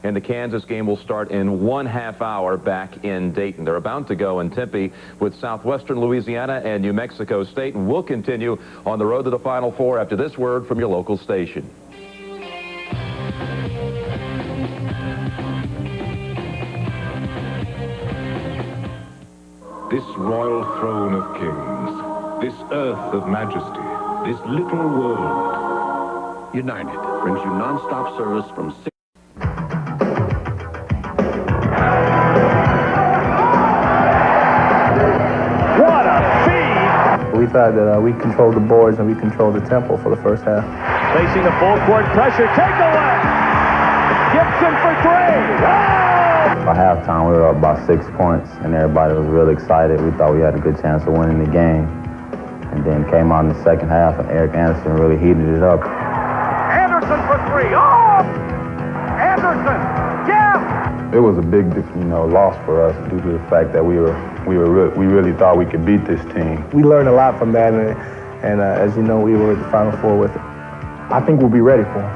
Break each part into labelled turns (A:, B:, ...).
A: And the Kansas game will start in 1/2 hour back in Dayton. They're about to go in Tempe with Southwestern Louisiana and New Mexico State. And we'll continue on the road to the Final Four after this word from your local station.
B: This royal throne of kings, this earth of majesty, this little world.
C: United brings you non-stop service from 6.
D: We thought that we controlled the boards and we controlled the tempo for the first half.
E: Facing the full court pressure, takeaway! Gibson for 3! Oh!
D: By halftime, we were up about 6 points, and everybody was really excited. We thought we had a good chance of winning the game. And then came out in the second half, and Eric Anderson really heated it up.
E: Anderson for 3! Oh! Anderson! Yeah!
D: It was a big, loss for us due to the fact that we really thought we could beat this team. We learned a lot from that, and as you know, we were at the Final Four with it. I think we'll be ready for it.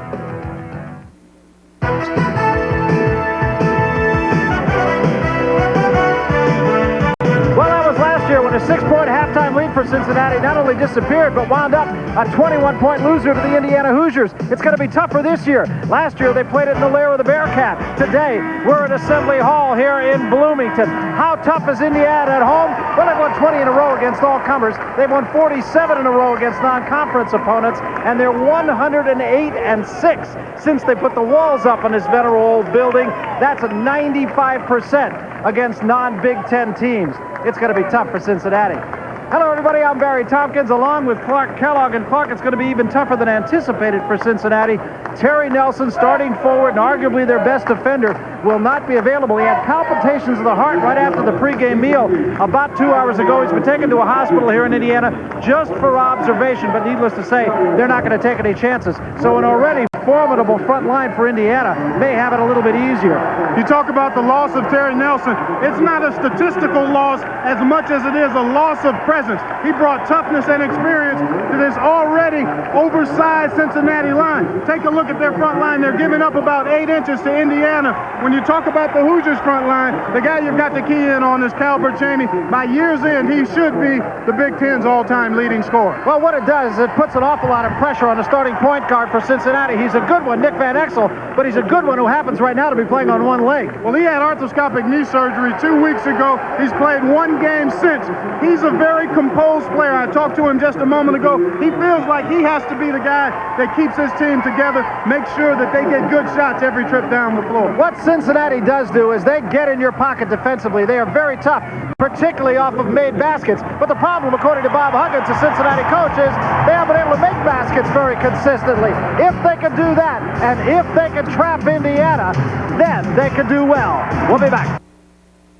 E: When a 6-point halftime lead for Cincinnati not only disappeared, but wound up a 21-point loser to the Indiana Hoosiers. It's going to be tougher this year. Last year, they played it in the lair of the Bearcat. Today, we're at Assembly Hall here in Bloomington. How tough is Indiana at home? Well, they've won 20 in a row against all comers. They've won 47 in a row against non-conference opponents, and they're 108-6 since they put the walls up on this venerable old building. That's a 95% against non-Big Ten teams. It's going to be tough for Cincinnati. Hello, everybody. I'm Barry Tompkins, along with Clark Kellogg. And Clark, it's going to be even tougher than anticipated for Cincinnati. Terry Nelson, starting forward and arguably their best defender, will not be available. He had palpitations of the heart right after the pregame meal about 2 hours ago. He's been taken to a hospital here in Indiana just for observation. But needless to say, they're not going to take any chances. So an already formidable front line for Indiana may have it a little bit easier.
F: You talk about the loss of Terry Nelson. It's not a statistical loss as much as it is a loss of presence. He brought toughness and experience to this already oversized Cincinnati line. Take a look at their front line. They're giving up about 8 inches to Indiana. When you talk about the Hoosiers front line, the guy you've got to key in on is Calbert Chaney. By year's end, he should be the Big Ten's all-time leading scorer.
E: Well, what it does is it puts an awful lot of pressure on the starting point guard for Cincinnati. He's a good one, Nick Van Exel, but he's a good one who happens right now to be playing on one leg.
F: Well, he had arthroscopic knee surgery 2 weeks ago. He's played 1 game since. He's a very composed player. I talked to him just a moment ago. He feels like he has to be the guy that keeps his team together, make sure that they get good shots every trip down the floor.
E: What Cincinnati does do is they get in your pocket defensively. They are very tough, particularly off of made baskets. But the problem, according to Bob Huggins, the Cincinnati coach, is they haven't been able to make baskets very consistently. If they can do that, and if they can trap Indiana, then they can do well. We'll be back.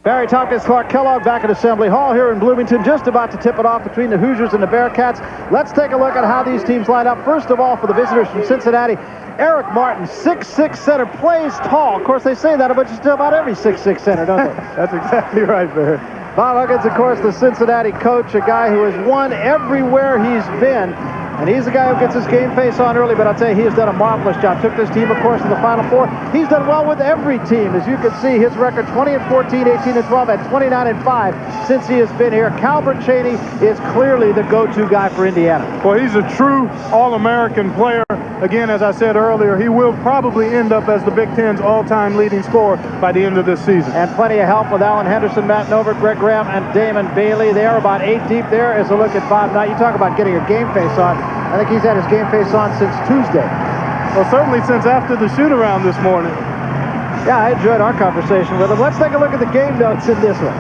E: Barry Tompkins, Clark Kellogg back at Assembly Hall here in Bloomington, just about to tip it off between the Hoosiers and the Bearcats. Let's take a look at how these teams line up. First of all, for the visitors from Cincinnati, Eric Martin, 6'6" center, plays tall. Of course, they say that about just about every 6'6" center, don't they?
F: That's exactly right, Barry.
E: Bob Huggins, of course, the Cincinnati coach, a guy who has won everywhere he's been. And he's the guy who gets his game face on early, but I'll tell you, he has done a marvelous job. Took this team, of course, to the Final Four. He's done well with every team. As you can see, his record 20-14, 18-12, and 29-5 since he has been here. Calbert Chaney is clearly the go-to guy for Indiana.
F: Well, he's a true All-American player. Again, as I said earlier, he will probably end up as the Big Ten's all-time leading scorer by the end of this season.
E: And plenty of help with Alan Henderson, Matt Novak, Greg Graham, and Damon Bailey. They are about 8 deep. There is a look at Bob Knight. You talk about getting your game face on. I think he's had his game face on since Tuesday.
F: Well, certainly since after the shoot-around this morning.
E: Yeah, I enjoyed our conversation with him. Let's take a look at the game notes in this one.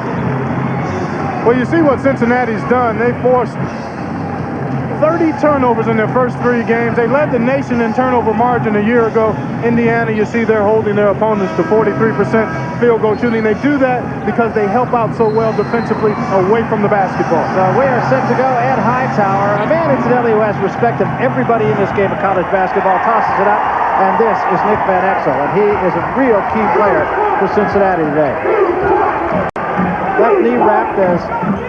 F: Well, you see what Cincinnati's done. They forced 30 turnovers in their first 3 games. They led the nation in turnover margin a year ago. Indiana, you see they're holding their opponents to 43% field goal shooting. They do that because they help out so well defensively away from the basketball.
E: So we are set to go. Ed Hightower, a man incidentally who has respect of everybody in this game of college basketball, tosses it up. And this is Nick Van Exel, and he is a real key player for Cincinnati today. Left knee wrapped, as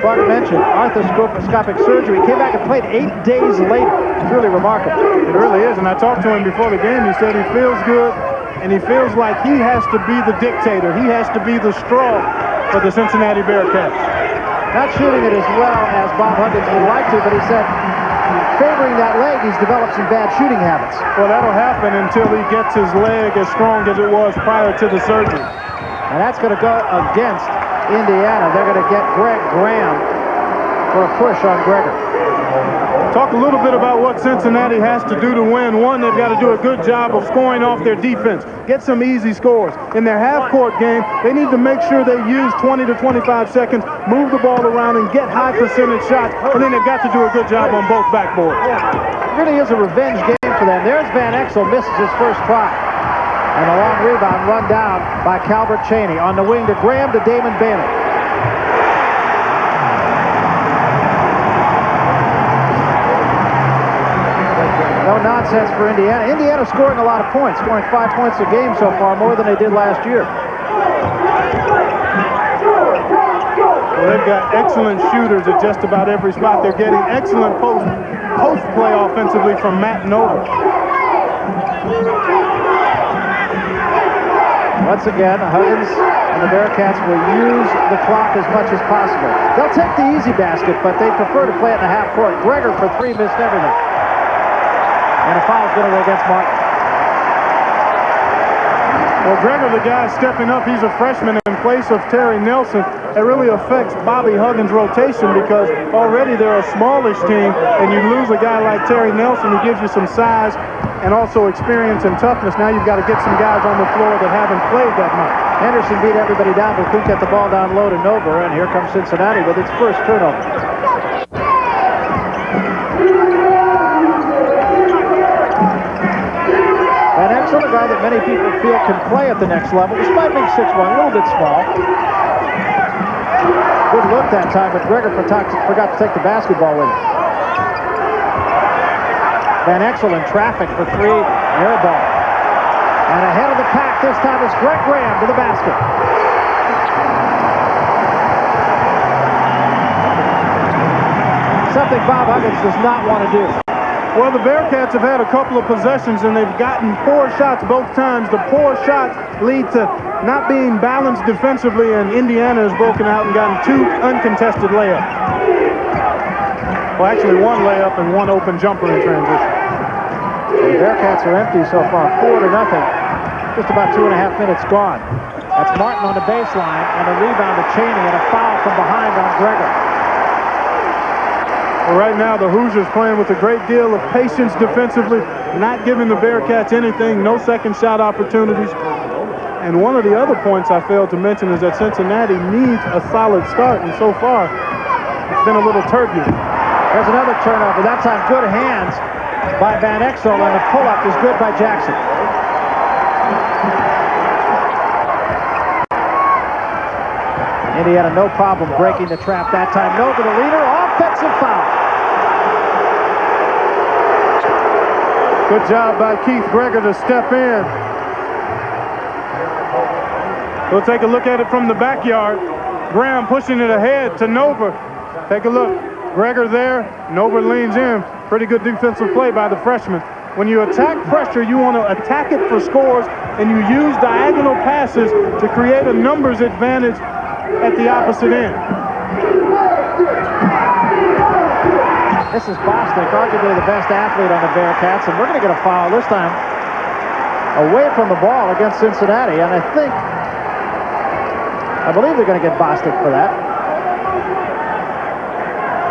E: Clark mentioned, arthroscopic surgery. Came back and played 8 days later. It's really remarkable.
F: It really is, and I talked to him before the game. He said he feels good. and he feels like he has to be the dictator. He has to be the straw for the Cincinnati Bearcats.
E: Not shooting it as well as Bob Huggins would like to, but he said favoring that leg, he's developed some bad shooting habits.
F: Well, that'll happen until he gets his leg as strong as it was prior to the surgery.
E: And that's going to go against Indiana. They're going to get Greg Graham for a push on Gregor.
F: Talk a little bit about what Cincinnati has to do to win. One, they've got to do a good job of scoring off their defense. Get some easy scores. In their half-court game, they need to make sure they use 20 to 25 seconds, move the ball around, and get high-percentage shots. And then they've got to do a good job on both backboards.
E: It really is a revenge game for them. There's Van Exel, misses his first try. And a long rebound run down by Calvert Chaney. On the wing to Graham to Damon Bailey. No nonsense for Indiana. Indiana scoring a lot of points, scoring 5 points a game so far, more than they did last year.
F: Well, they've got excellent shooters at just about every spot. They're getting excellent post play offensively from Matt Nova.
E: Once again, Huggins and the Bearcats will use the clock as much as possible. They'll take the easy basket, but they prefer to play it in the half court. Gregor for three missed everything. And a foul's going to go against Martin.
F: Well, Gregor, the guy stepping up, he's a freshman in place of Terry Nelson. It really affects Bobby Huggins' rotation because already they're a smallish team, and you lose a guy like Terry Nelson who gives you some size and also experience and toughness. Now you've got to get some guys on the floor that haven't played that much.
E: Henderson beat everybody down, but couldn't get the ball down low to Nova, and here comes Cincinnati with its first turnover. Van Exel, a guy that many people feel can play at the next level, despite being 6'1", a little bit small. Good look that time, but Gregor forgot to take the basketball with him. Van Exel in traffic for three, air ball. And ahead of the pack this time is Greg Graham to the basket. Something Bob Huggins does not want to do.
F: Well, the Bearcats have had a couple of possessions, and they've gotten poor shots both times. The poor shots lead to not being balanced defensively, and Indiana has broken out and gotten two uncontested layups. Well, actually, one layup and one open jumper in transition.
E: The Bearcats are empty so far, 4-0. Just about 2.5 minutes gone. That's Martin on the baseline, and a rebound to Chaney, and a foul from behind on Gregor.
F: Well, right now, the Hoosiers playing with a great deal of patience defensively, not giving the Bearcats anything, no second shot opportunities. And one of the other points I failed to mention is that Cincinnati needs a solid start, and so far, it's been a little turbulent.
E: There's another turnover. That time, good hands by Van Exel, and the pull-up is good by Jackson. Indiana no problem breaking the trap that time. Nova the leader, offensive foul.
F: Good job by Keith Gregor to step in. We'll take a look at it from the backyard. Graham pushing it ahead to Nova. Take a look. Gregor there. Nova leans in. Pretty good defensive play by the freshman. When you attack pressure, you want to attack it for scores, and you use diagonal passes to create a numbers advantage at the opposite end.
E: This is Bostic, arguably the best athlete on the Bearcats, and we're going to get a foul this time away from the ball against Cincinnati, and I believe they're going to get Bostic for that.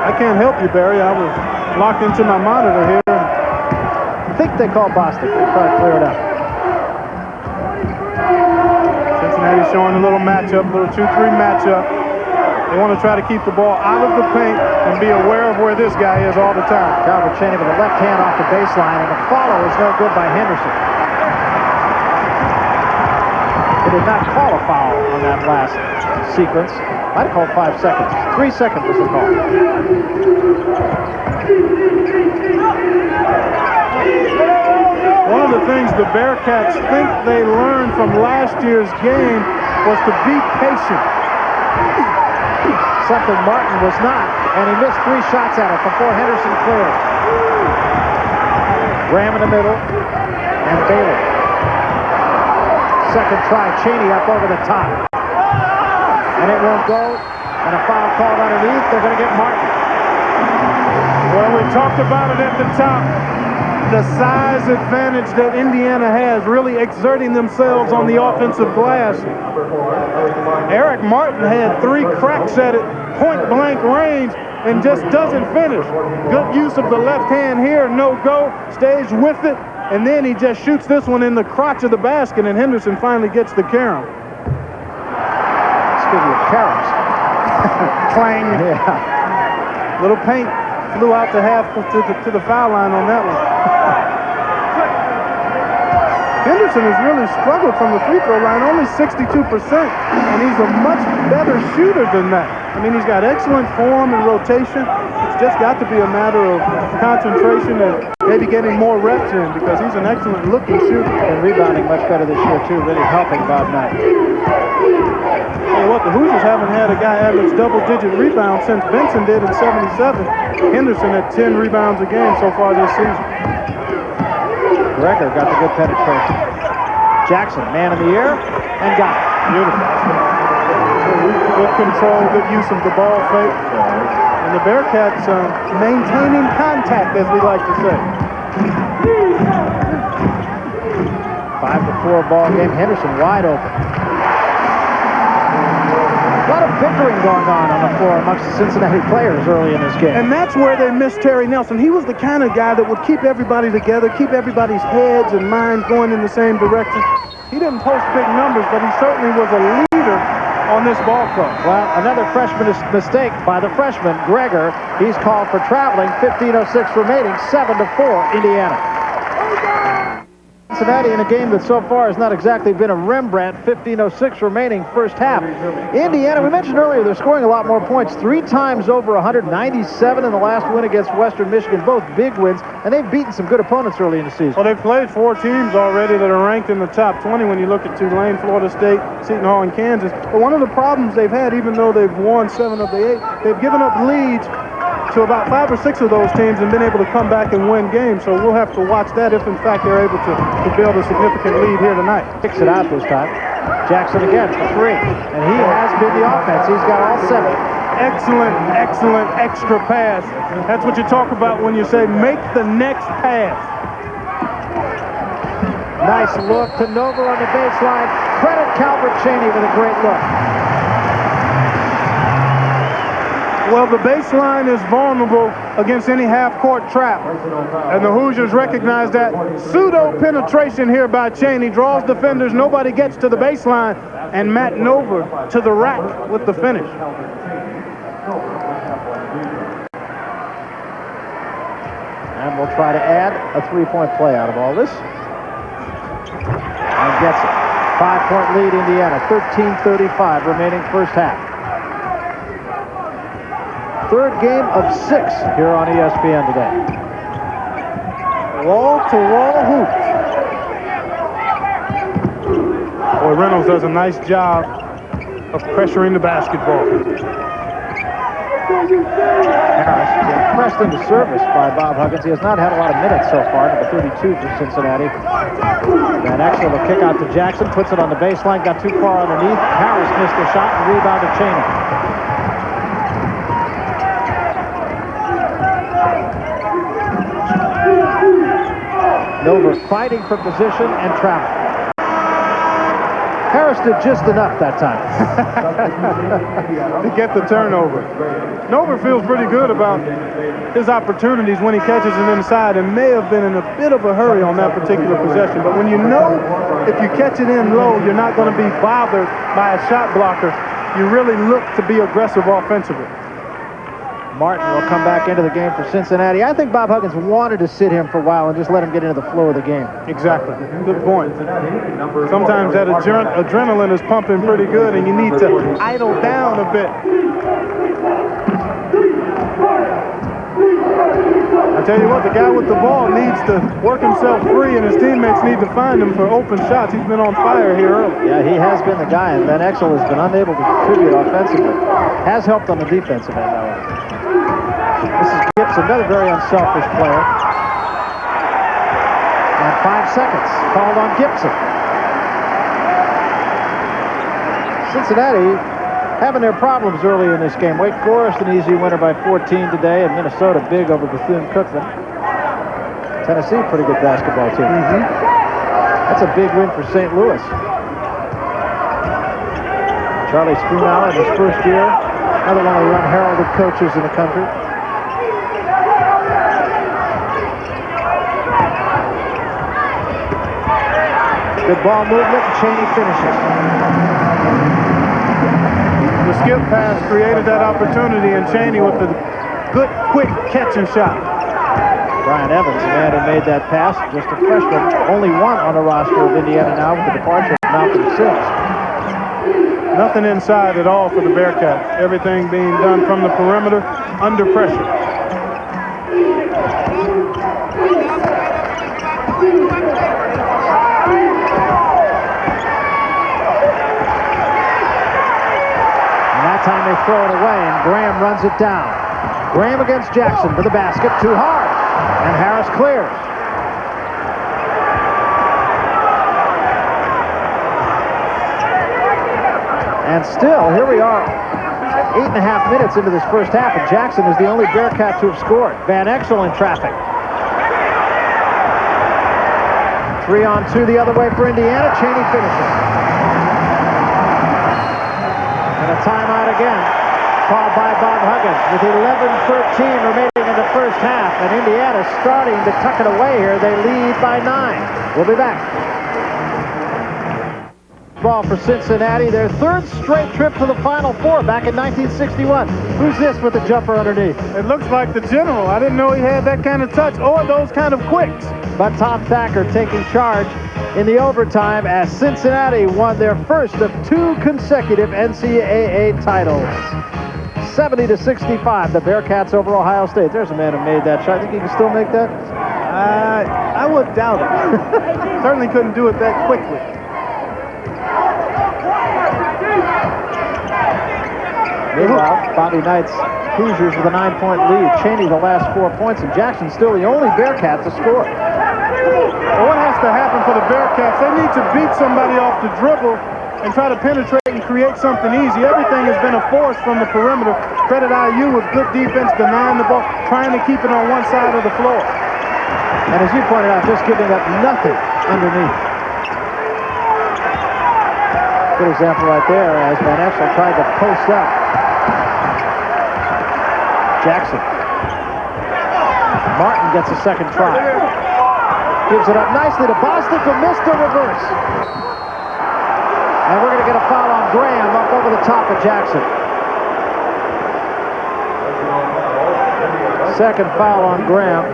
F: I can't help you, Barry. I was locked into my monitor here.
E: I think they called Bostic. They'll try to clear it up.
F: Cincinnati showing a little matchup, a little 2-3 matchup. They want to try to keep the ball out of the paint and be aware of where this guy is all the time.
E: Calvert Chaney with a left hand off the baseline, and the follow is no good by Henderson. They did not call a foul on that last sequence. Might have called 5 seconds. 3 seconds was the call.
F: One of the things the Bearcats think they learned from last year's game was to be patient.
E: Something Martin was not, and he missed 3 shots at it before Henderson cleared. Graham in the middle, and Bailey. second try. Cheney up over the top. And it won't go. And a foul called underneath. They're going to get Martin.
F: Well, we talked about it at the top. The size advantage that Indiana has, really exerting themselves on the offensive glass. Eric Martin had 3 cracks at it, point-blank range, and just doesn't finish. Good use of the left hand here, no go, stays with it, and then he just shoots this one in the crotch of the basket, and Henderson finally gets the carom.
E: Speaking of caroms.
F: Clang.
E: Yeah.
F: Little paint flew out to the foul line on that one. Henderson has really struggled from the free throw line, only 62%, and he's a much better shooter than that. I mean, he's got excellent form and rotation. It's just got to be a matter of concentration and maybe getting more reps in, because he's an excellent looking shooter.
E: And rebounding much better this year, too, really helping Bob Knight.
F: Hey, what, the Hoosiers haven't had a guy average double-digit rebounds since Benson did in '77. Henderson at 10 rebounds a game so far this season.
E: Gregor got the good penetration. Jackson, man in the air, and got it.
F: Beautiful. Good control, good use of the ball fake. And the Bearcats maintaining contact, as we like to say.
E: 5-4 ball game. Henderson wide open. A lot of bickering going on the floor amongst the Cincinnati players early in this game.
F: And that's where they missed Terry Nelson. He was the kind of guy that would keep everybody together, keep everybody's heads and minds going in the same direction. He didn't post big numbers, but he certainly was a leader on this ball club.
E: Well, another freshman mistake by the freshman, Gregor. He's called for traveling. 15:06 remaining, 7-4, Indiana. Cincinnati in a game that so far has not exactly been a Rembrandt. 15:06 remaining, first half. Indiana, we mentioned earlier, they're scoring a lot more points. 3 times over 197 in the last win against Western Michigan. Both big wins, and they've beaten some good opponents early in the season.
F: Well, they've played 4 teams already that are ranked in the top 20 when you look at Tulane, Florida State, Seton Hall, and Kansas. But one of the problems they've had, even though they've won 7 of the 8, they've given up leads to about 5 or 6 of those teams and been able to come back and win games. So we'll have to watch that if, in fact, they're able to build a significant lead here tonight.
E: Kicks it out this time. Jackson again for 3. And he has been the offense. He's got all 7.
F: Excellent, excellent extra pass. That's what you talk about when you say make the next pass.
E: Nice look to Nova on the baseline. Credit Calvert Cheney with a great look.
F: Well, the baseline is vulnerable against any half-court trap, and the Hoosiers recognize that. Pseudo-penetration here by Cheney, draws defenders, nobody gets to the baseline, and Matt Nova to the rack with the finish.
E: And we'll try to add a 3-point play out of all this. And gets it. 5-point lead, Indiana. 13:35 remaining first half. Third game of 6 here on ESPN today.
F: Wall-to-wall hoops. Boy, Reynolds does a nice job of pressuring the basketball.
E: Harris getting pressed into service by Bob Huggins. He has not had a lot of minutes so far, number 32 for Cincinnati. Van Exel will kick out to Jackson, puts it on the baseline, got too far underneath. Harris missed the shot and rebounded Cheney. Nova fighting for position and travel. Harris did just enough that time.
F: To get the turnover. Nova feels pretty good about his opportunities when he catches it inside and may have been in a bit of a hurry on that particular possession. But when you know if you catch it in low, you're not going to be bothered by a shot blocker, you really look to be aggressive offensively.
E: Martin will come back into the game for Cincinnati. I think Bob Huggins wanted to sit him for a while and just let him get into the flow of the game.
F: Exactly. Good point. Sometimes that adrenaline is pumping pretty good and you need to idle down a bit. I tell you what, the guy with the ball needs to work himself free and his teammates need to find him for open shots. He's been on fire here early.
E: Yeah, he has been the guy, and Van Exel has been unable to contribute offensively. Has helped on the defensive end, however. This is Gibson, another very unselfish player. And 5 seconds called on Gibson. Cincinnati having their problems early in this game. Wake Forest an easy winner by 14 today, and Minnesota big over Bethune-Cookman. Tennessee, pretty good basketball team. That's a big win for St. Louis. Charlie Spoonhour in his first year, another one of the unheralded coaches in the country. Good ball movement, and Cheney finishes.
F: The skip pass created that opportunity, and Cheney with the good, quick catch and shot.
E: Brian Evans, the man who made that pass, just a freshman, only one on the roster of Indiana now with the departure of Malcolm Sims.
F: Nothing inside at all for the Bearcats. Everything being done from the perimeter under pressure.
E: Time they throw it away, and Graham runs it down. Graham against Jackson to the basket, too hard, and Harris clears. And still, here we are, 8.5 minutes into this first half, and Jackson is the only Bearcat to have scored. Van Exel in traffic. 3-on-2 the other way for Indiana. Cheney finishes. And a timeout again, called by Bob Huggins with 11:13 remaining in the first half. And Indiana starting to tuck it away here. They lead by 9. We'll be back. Ball for Cincinnati, their third straight trip to the Final Four back in 1961. Who's this with the jumper underneath?
F: It looks like the general. I didn't know he had that kind of touch or those kind of quicks.
E: But Tom Thacker taking charge in the overtime as Cincinnati won their first of 2 consecutive NCAA titles. 70-65, the Bearcats over Ohio State. There's a man who made that shot. I think he can still make that?
F: I would doubt it. Certainly couldn't do it that quickly.
E: Meanwhile, Bobby Knight's Hoosiers with a 9-point lead. Cheney the last 4 points, and Jackson still the only Bearcat to score.
F: Well, what has to happen for the Bearcats? They need to beat somebody off the dribble and try to penetrate and create something easy. Everything has been a force from the perimeter. Credit IU with good defense, denying the ball, trying to keep it on one side of the floor.
E: And as you pointed out, just giving up nothing underneath. Good example right there as Van Exel tried to post up. Jackson. Martin gets a second try. Gives it up nicely to Bostic, who missed the reverse. And we're going to get a foul on Graham up over the top of Jackson. Second foul on Graham.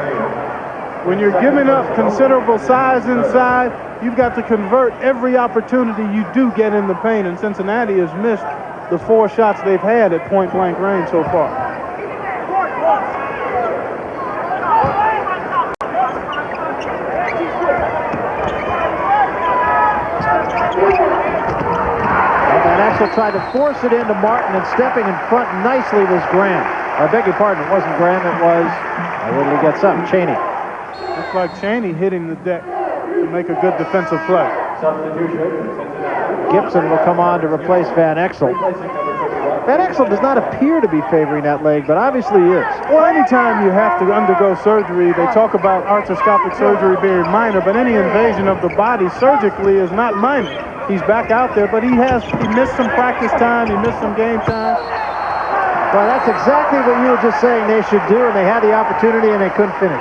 F: When you're giving up considerable size inside, you've got to convert every opportunity you do get in the paint, and Cincinnati has missed the 4 shots they've had at point-blank range so far.
E: Van Exel tried to force it into Martin, and stepping in front nicely was Graham. I beg your pardon, it wasn't Graham, it was, where did he get something? Cheney.
F: Looks like Cheney hitting the deck to make a good defensive play.
E: Gibson will come on to replace Van Exel. Van Exel does not appear to be favoring that leg, but obviously is.
F: Well, anytime you have to undergo surgery, they talk about arthroscopic surgery being minor, but any invasion of the body surgically is not minor. He's back out there, but he missed some practice time, he missed some game time.
E: Well, that's exactly what you were just saying they should do, and they had the opportunity and they couldn't finish.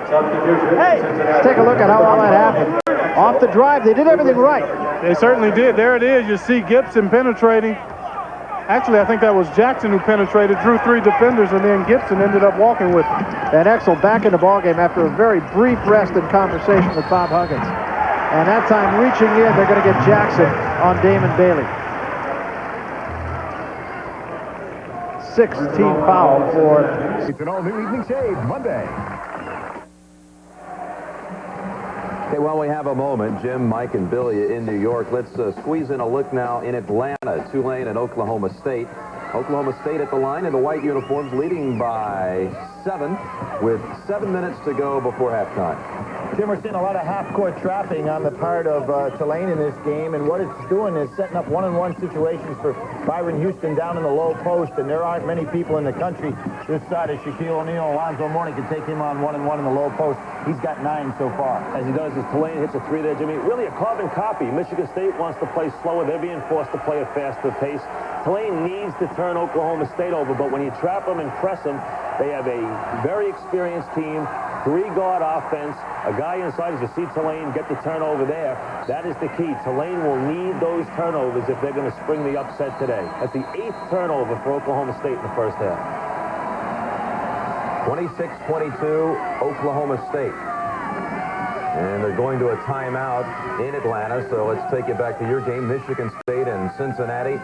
E: Hey, let's take a look at how all that happened. Off the drive, they did everything right.
F: They certainly did. There it is. You see Gibson penetrating. Actually, I think that was Jackson who penetrated, drew 3 defenders, and then Gibson ended up walking with him.
E: Van Exel back in the ballgame after a very brief rest and conversation with Bob Huggins. And that time, reaching in, they're going to get Jackson on Damon Bailey. 6th team foul for...
G: It's an all-new Evening Shade, Monday.
A: Okay, while we have a moment, Jim, Mike, and Billy in New York, let's squeeze in a look now in Atlanta, Tulane and Oklahoma State. Oklahoma State at the line in the white uniforms, leading by 7 with 7 minutes to go before halftime.
H: Tim, we're seeing a lot of half-court trapping on the part of Tulane in this game, and what it's doing is setting up one-on-one situations for Byron Houston down in the low post, and there aren't many people in the country this side of Shaquille O'Neal. Alonzo Mourning can take him on one-on-one in the low post. He's got 9 so far.
I: As he does, as Tulane hits a 3 there, Jimmy. Really a carbon copy. Michigan State wants to play slower. They're being forced to play a faster pace. Tulane needs to turn Oklahoma State over, but when you trap them and press them, they have a very experienced team, 3-guard offense, a guy inside. As you see Tulane get the turnover there, that is the key. Tulane will need those turnovers if they're going to spring the upset today. That's the 8th turnover for Oklahoma State in the first half.
A: 26-22, Oklahoma State. And they're going to a timeout in Atlanta, so let's take it back to your game, Michigan State and Cincinnati.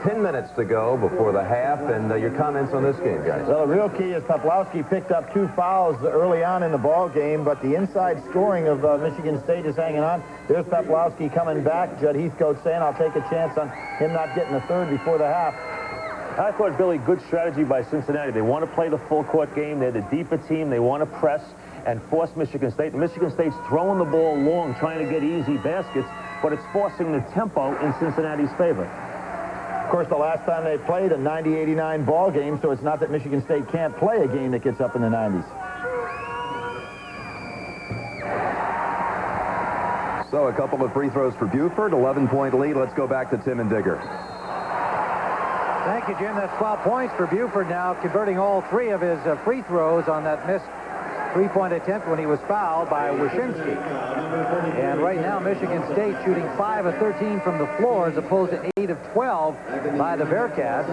A: 10 minutes to go before the half, and your comments on this game, guys.
H: Well, the real key is Poplawski picked up 2 fouls early on in the ball game, but the inside scoring of Michigan State is hanging on. There's Poplawski coming back. Judd Heathcote saying, I'll take a chance on him not getting a third before the half.
I: I thought, Billy, good strategy by Cincinnati. They want to play the full-court game. They're the deeper team. They want to press and force Michigan State. Michigan State's throwing the ball long, trying to get easy baskets, but it's forcing the tempo in Cincinnati's favor.
H: Of course, the last time they played a 90-89 ball game, so it's not that Michigan State can't play a game that gets up in the 90s.
A: So a couple of free throws for Buford, 11-point lead. Let's go back to Tim and Digger.
E: Thank you, Jim. That's 12 points for Buford now, converting all 3 of his free throws on that missed 3-point attempt when he was fouled by Wyszynski. And right now, Michigan State shooting 5 of 13 from the floor as opposed to 8 of 12 by the Bearcats.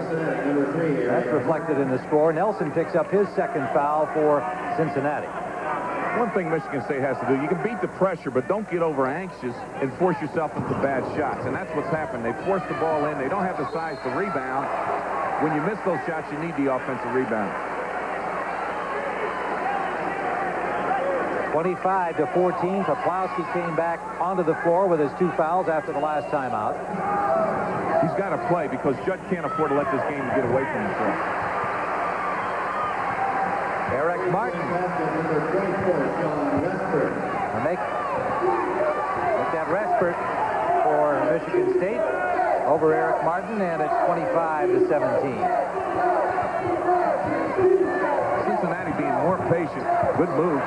E: That's reflected in the score. Nelson picks up his 2nd foul for Cincinnati.
J: One thing Michigan State has to do, you can beat the pressure, but don't get over anxious and force yourself into bad shots. And that's what's happened. They force the ball in. They don't have the size to rebound. When you miss those shots, you need the offensive rebound.
E: 25-14. Poplawski came back onto the floor with his 2 fouls after the last timeout.
J: He's got to play because Judd can't afford to let this game get away from himself.
E: Eric Martin. Make that respite for Michigan State over Eric Martin, and it's 25-17.
J: Cincinnati being more patient. Good move.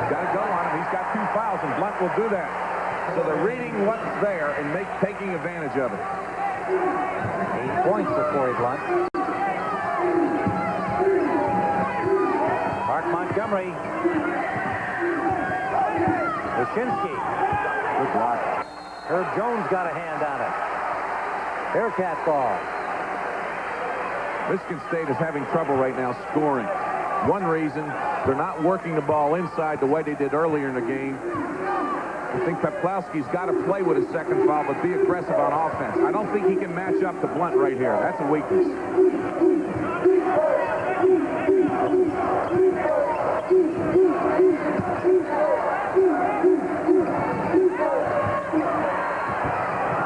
J: Got to go on him. He's got 2 fouls, and Blunt will do that. So they're reading what's there and taking advantage of it.
E: 8 points for Corey Blunt. Mark Montgomery. Wyszynski.
J: Good block.
E: Herb Jones got a hand on it. Bearcat ball.
J: Michigan State is having trouble right now scoring. One reason, they're not working the ball inside the way they did earlier in the game. I think Poplawski's got to play with his 2nd foul, but be aggressive on offense. I don't think he can match up to Blunt right here. That's a weakness.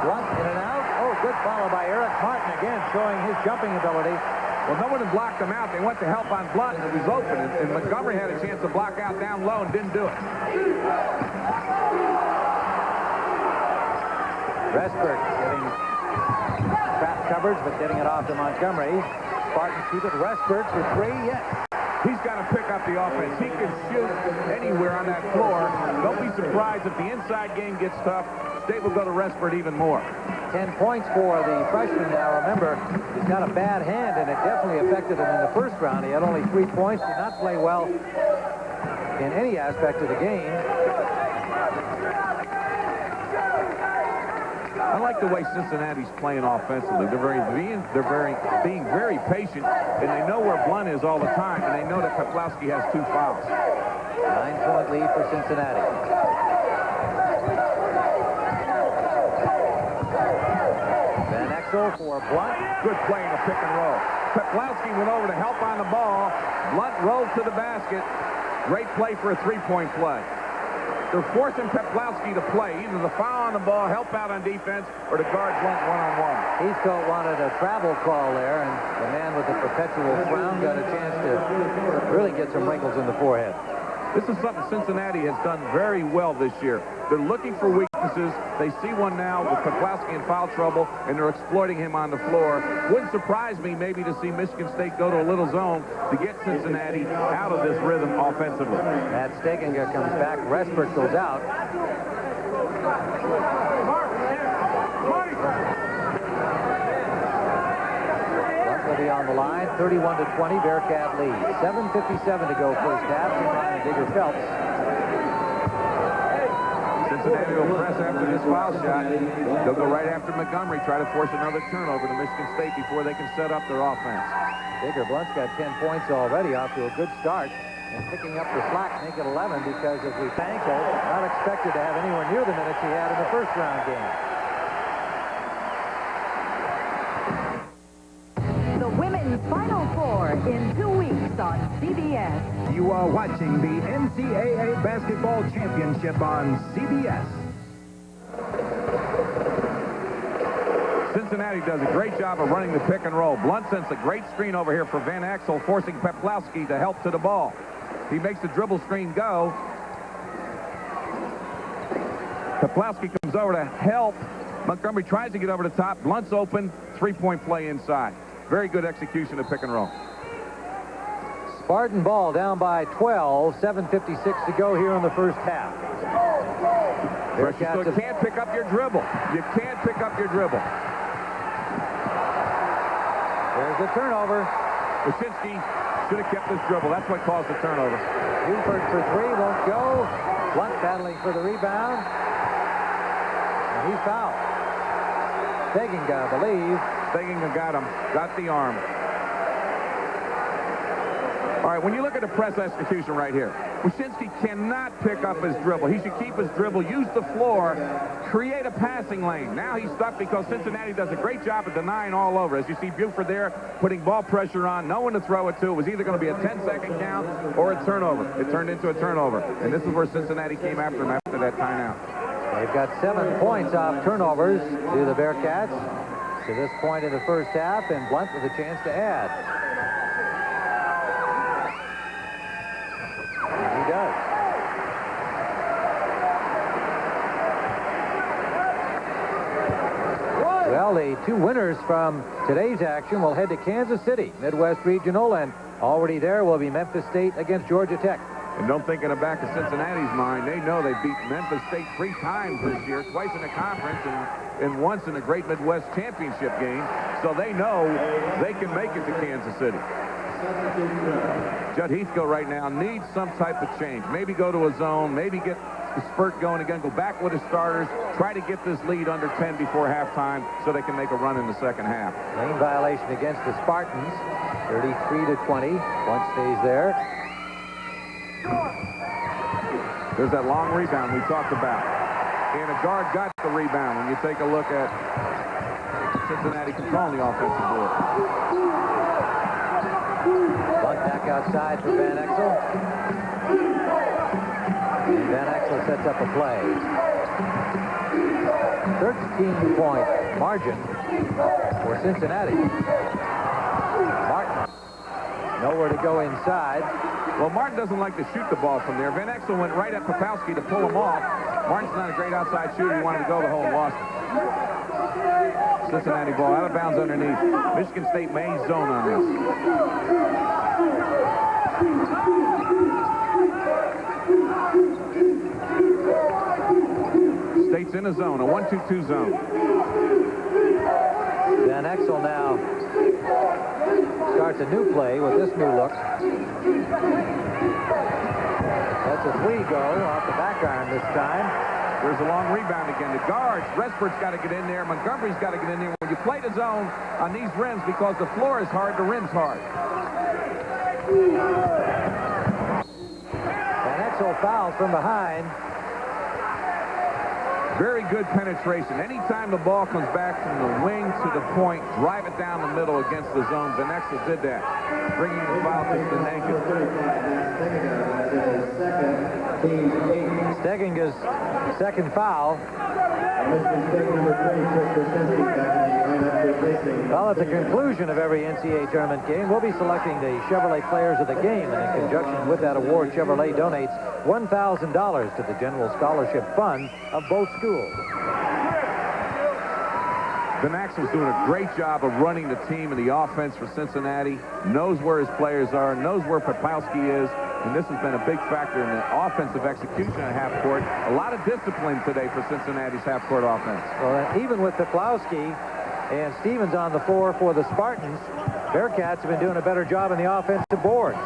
E: Blunt in and out. Oh, good follow by Eric Martin again, showing his jumping ability.
J: Well, no one had blocked him out. They went to help on Blunt, and it was open. And Montgomery had a chance to block out down low and didn't do it.
E: Resberg getting trap coverage, but getting it off to Montgomery. Spartans keep it. Resberg for 3. Yes.
J: He's got to pick up the offense. He can shoot anywhere on that floor. Don't be surprised if the inside game gets tough. State will go to Resberg even more.
E: 10 points for the freshman now. Remember, he's got a bad hand, and it definitely affected him in the first round. He had only 3 points, did not play well in any aspect of the game.
J: I like the way Cincinnati's playing offensively. They're being very patient, and they know where Blunt is all the time, and they know that Poplawski has 2 fouls.
E: 9-point lead for Cincinnati. Van Exel for Blunt.
J: Good play in the pick and roll. Poplawski went over to help on the ball. Blunt rolled to the basket. Great play for a 3-point play. They're forcing Poplawski to play, either the foul on the ball, help out on defense, or to guard Blunt one-on-one.
E: Heathcote wanted a travel call there, and the man with the perpetual frown got a chance to really get some wrinkles in the forehead.
J: This is something Cincinnati has done very well this year. They're looking for weaknesses. They see one now with Peplowski in foul trouble, and they're exploiting him on the floor. Wouldn't surprise me maybe to see Michigan State go to a little zone to get Cincinnati out of this rhythm offensively.
K: Matt Steginger comes back. Respert goes out. Will be on the line, 31-20, Bearcat lead. 7:57 to go first half. Behind Digger Phelps.
J: Cincinnati will press after this foul shot. They'll go right after Montgomery, try to force another turnover to Michigan State before they can set up their offense.
K: Digger Blunt's got 10 points already, off to a good start. And picking up the slack, make it 11 because of the ankle. Not expected to have anywhere near the minutes he had in the first round game.
L: Final Four in 2 weeks on CBS.
G: You are watching the NCAA Basketball Championship on CBS.
J: Cincinnati does a great job of running the pick and roll. Blunt sends a great screen over here for Van Axel, forcing Peplowski to help to the ball. He makes the dribble screen go. Peplowski comes over to help. Montgomery tries to get over the top. Blunt's open. Three-point play inside. Very good execution of pick and roll.
K: Spartan ball down by 12. 7:56 to go here in the first half.
J: You can't pick up your dribble. You can't pick up your dribble.
K: There's the turnover.
J: Wyszynski should have kept this dribble. That's what caused the turnover.
K: Buford for three, won't go. Blunt battling for the rebound. And he's fouled. Steginger, I believe.
J: Steginger got him. Got the arm. All right, when you look at the press execution right here, Wyszynski cannot pick up his dribble. He should keep his dribble, use the floor, create a passing lane. Now he's stuck because Cincinnati does a great job of denying all over. As you see Buford there, putting ball pressure on, no one to throw it to. It was either going to be a 10-second count or a turnover. It turned into a turnover. And this is where Cincinnati came after him after that timeout.
K: They've got 7 points off turnovers to the Bearcats to this point in the first half, and Blunt with a chance to add. And he does. Well, the two winners from today's action will head to Kansas City, Midwest Regional, and already there will be Memphis State against Georgia Tech.
J: And don't think in the back of Cincinnati's mind, they know they beat Memphis State 3 times this year, twice in the conference and once in the Great Midwest Championship game. So they know they can make it to Kansas City. Judd Heathcote right now needs some type of change. Maybe go to a zone, maybe get the spurt going again, go back with his starters, try to get this lead under 10 before halftime so they can make a run in the second half.
K: Lane violation against the Spartans, 33-20. Blunt stays there.
J: There's that long rebound we talked about. And a guard got the rebound when you take a look at Cincinnati controlling the offensive board.
K: Blunt back outside for Van Axel. And Van Axel sets up a play. 13-point margin for Cincinnati. Martin. Nowhere to go inside.
J: Well, Martin doesn't like to shoot the ball from there. Van Axel went right at Peplowski to pull him off. Martin's not a great outside shooter. He wanted to go the hole and lost it. Cincinnati ball out of bounds underneath. Michigan State may zone on this. State's in a zone, a 1-2-2 zone.
K: Van Axel now starts a new play with this new look. That's a 3 go off the back iron this time.
J: There's a long rebound again. The guards, Respert's got to get in there. Montgomery's got to get in there. When you play the zone on these rims, because the floor is hard, the rim's hard.
K: Van Axel fouls from behind.
J: Very good penetration. Anytime the ball comes back from the wing to the point, drive it down the middle against the zone. Van Axel did that, bringing the foul to the naked.
K: Steginger's second foul. Well, at the conclusion of every NCAA tournament game, we'll be selecting the Chevrolet Players of the Game, and in conjunction with that award, Chevrolet donates $1,000 to the General Scholarship Fund of both schools.
J: Ben Axel's doing a great job of running the team and the offense for Cincinnati. Knows where his players are, knows where Paplowski is, and this has been a big factor in the offensive execution at half court. A lot of discipline today for Cincinnati's half court offense.
K: Well, even with Paplowski and Stevens on the floor for the Spartans, Bearcats have been doing a better job in the offensive boards.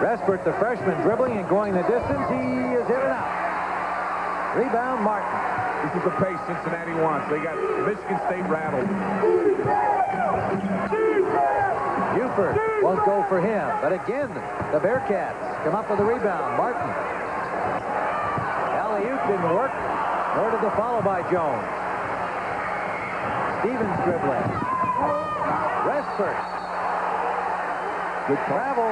K: Respert, the freshman, dribbling and going the distance. He is in and out. Rebound, Martin.
J: This is the pace Cincinnati wants. They got Michigan State rattled.
K: Buford won't go for him. But again, the Bearcats come up with a rebound. Martin. Alley-oop didn't work, nor did the follow by Jones. Stevens dribbling. Respert.
J: Good travel.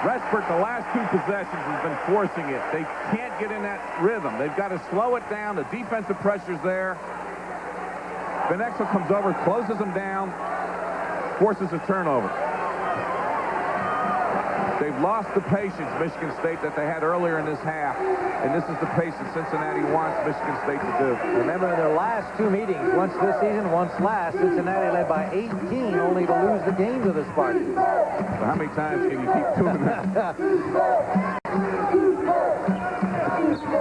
J: Respert, the last two possessions, has been forcing it. They can't get in that rhythm. They've got to slow it down. The defensive pressure's there. Ben Exel comes over, closes them down, forces a turnover. They've lost the patience, Michigan State, that they had earlier in this half. And this is the pace that Cincinnati wants Michigan State to do.
K: Remember, in their last two meetings, once this season, once last, Cincinnati led by 18, only to lose the game to the Spartans.
J: So how many times can you keep doing that?
K: They're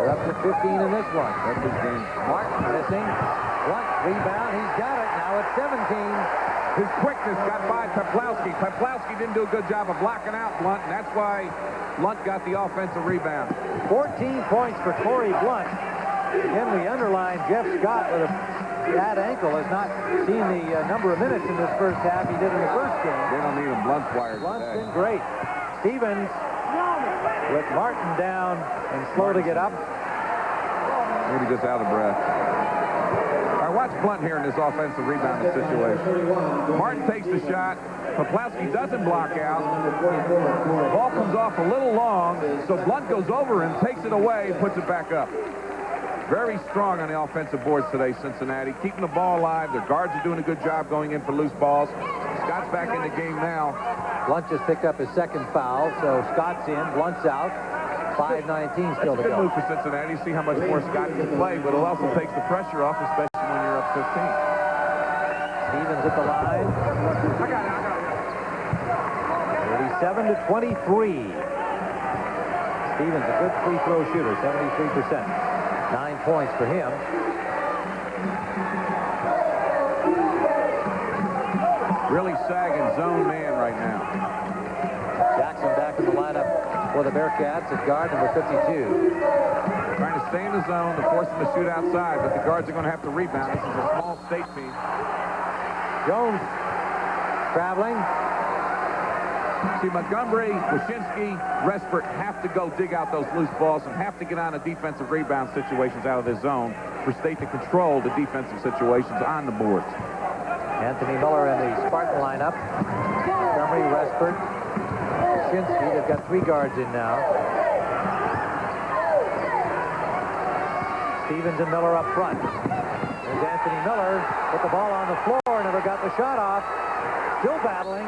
K: up to 15 in this one.
J: That's his game.
K: Martin missing. Blunt rebound. He's got it. Now it's 17.
J: His quickness got by Paplowski. Paplowski didn't do a good job of blocking out Blunt, and that's why Blunt got the offensive rebound.
K: 14 points for Corey Blunt. Again, we underline Jeff Scott with a bad ankle has not seen the number of minutes in this first half he did in the first game.
J: They don't need him. Blunt's wired.
K: Blunt's
J: today.
K: been great. Stevens with Martin down and slow to get up.
J: Maybe just out of breath. All right, watch Blunt here in this offensive rebounding situation. Martin takes the shot. Paplowski doesn't block out. The ball comes off a little long, so Blunt goes over him, takes it away, and puts it back up. Very strong on the offensive boards today, Cincinnati. Keeping the ball alive. Their guards are doing a good job going in for loose balls. Scott's back in the game now.
K: Blunt just picked up his second foul, so Scott's in, Blunt's out. 5:19 still to go.
J: Good move for Cincinnati. See how much more Scott can play, but it also takes the pressure off, especially when you're up 15.
K: Stevens at the line.
J: I got it.
K: 37-23. Stevens, a good free throw shooter, 73%. 9 points for him.
J: Really sagging zone man right now.
K: Jackson back in the lineup for the Bearcats at guard number 52.
J: Trying to stay in the zone to force them to shoot outside, but the guards are going to have to rebound. This is a small state team.
K: Jones traveling.
J: See, Montgomery, Wyszynski, Respert have to go dig out those loose balls and have to get on the defensive rebound situations out of this zone for State to control the defensive situations on the boards.
K: Anthony Miller in the Spartan lineup. Montgomery, Respert, Wyszynski. They've got 3 guards in now. Stevens and Miller up front. There's Anthony Miller. Put the ball on the floor. Never got the shot off. Still battling.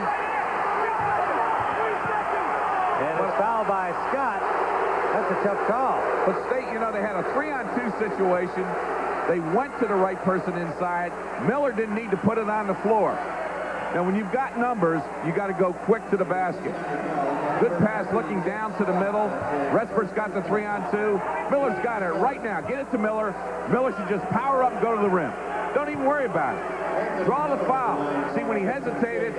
K: And it's fouled by Scott. That's a tough call.
J: But State, you know, they had a 3-on-2 situation. They went to the right person inside. Miller didn't need to put it on the floor. Now, when you've got numbers, you got to go quick to the basket. Good pass looking down to the middle. Respert's got the 3-on-2. Miller's got it right now. Get it to Miller. Miller should just power up and go to the rim. Don't even worry about it. Draw the foul. See, when he hesitated,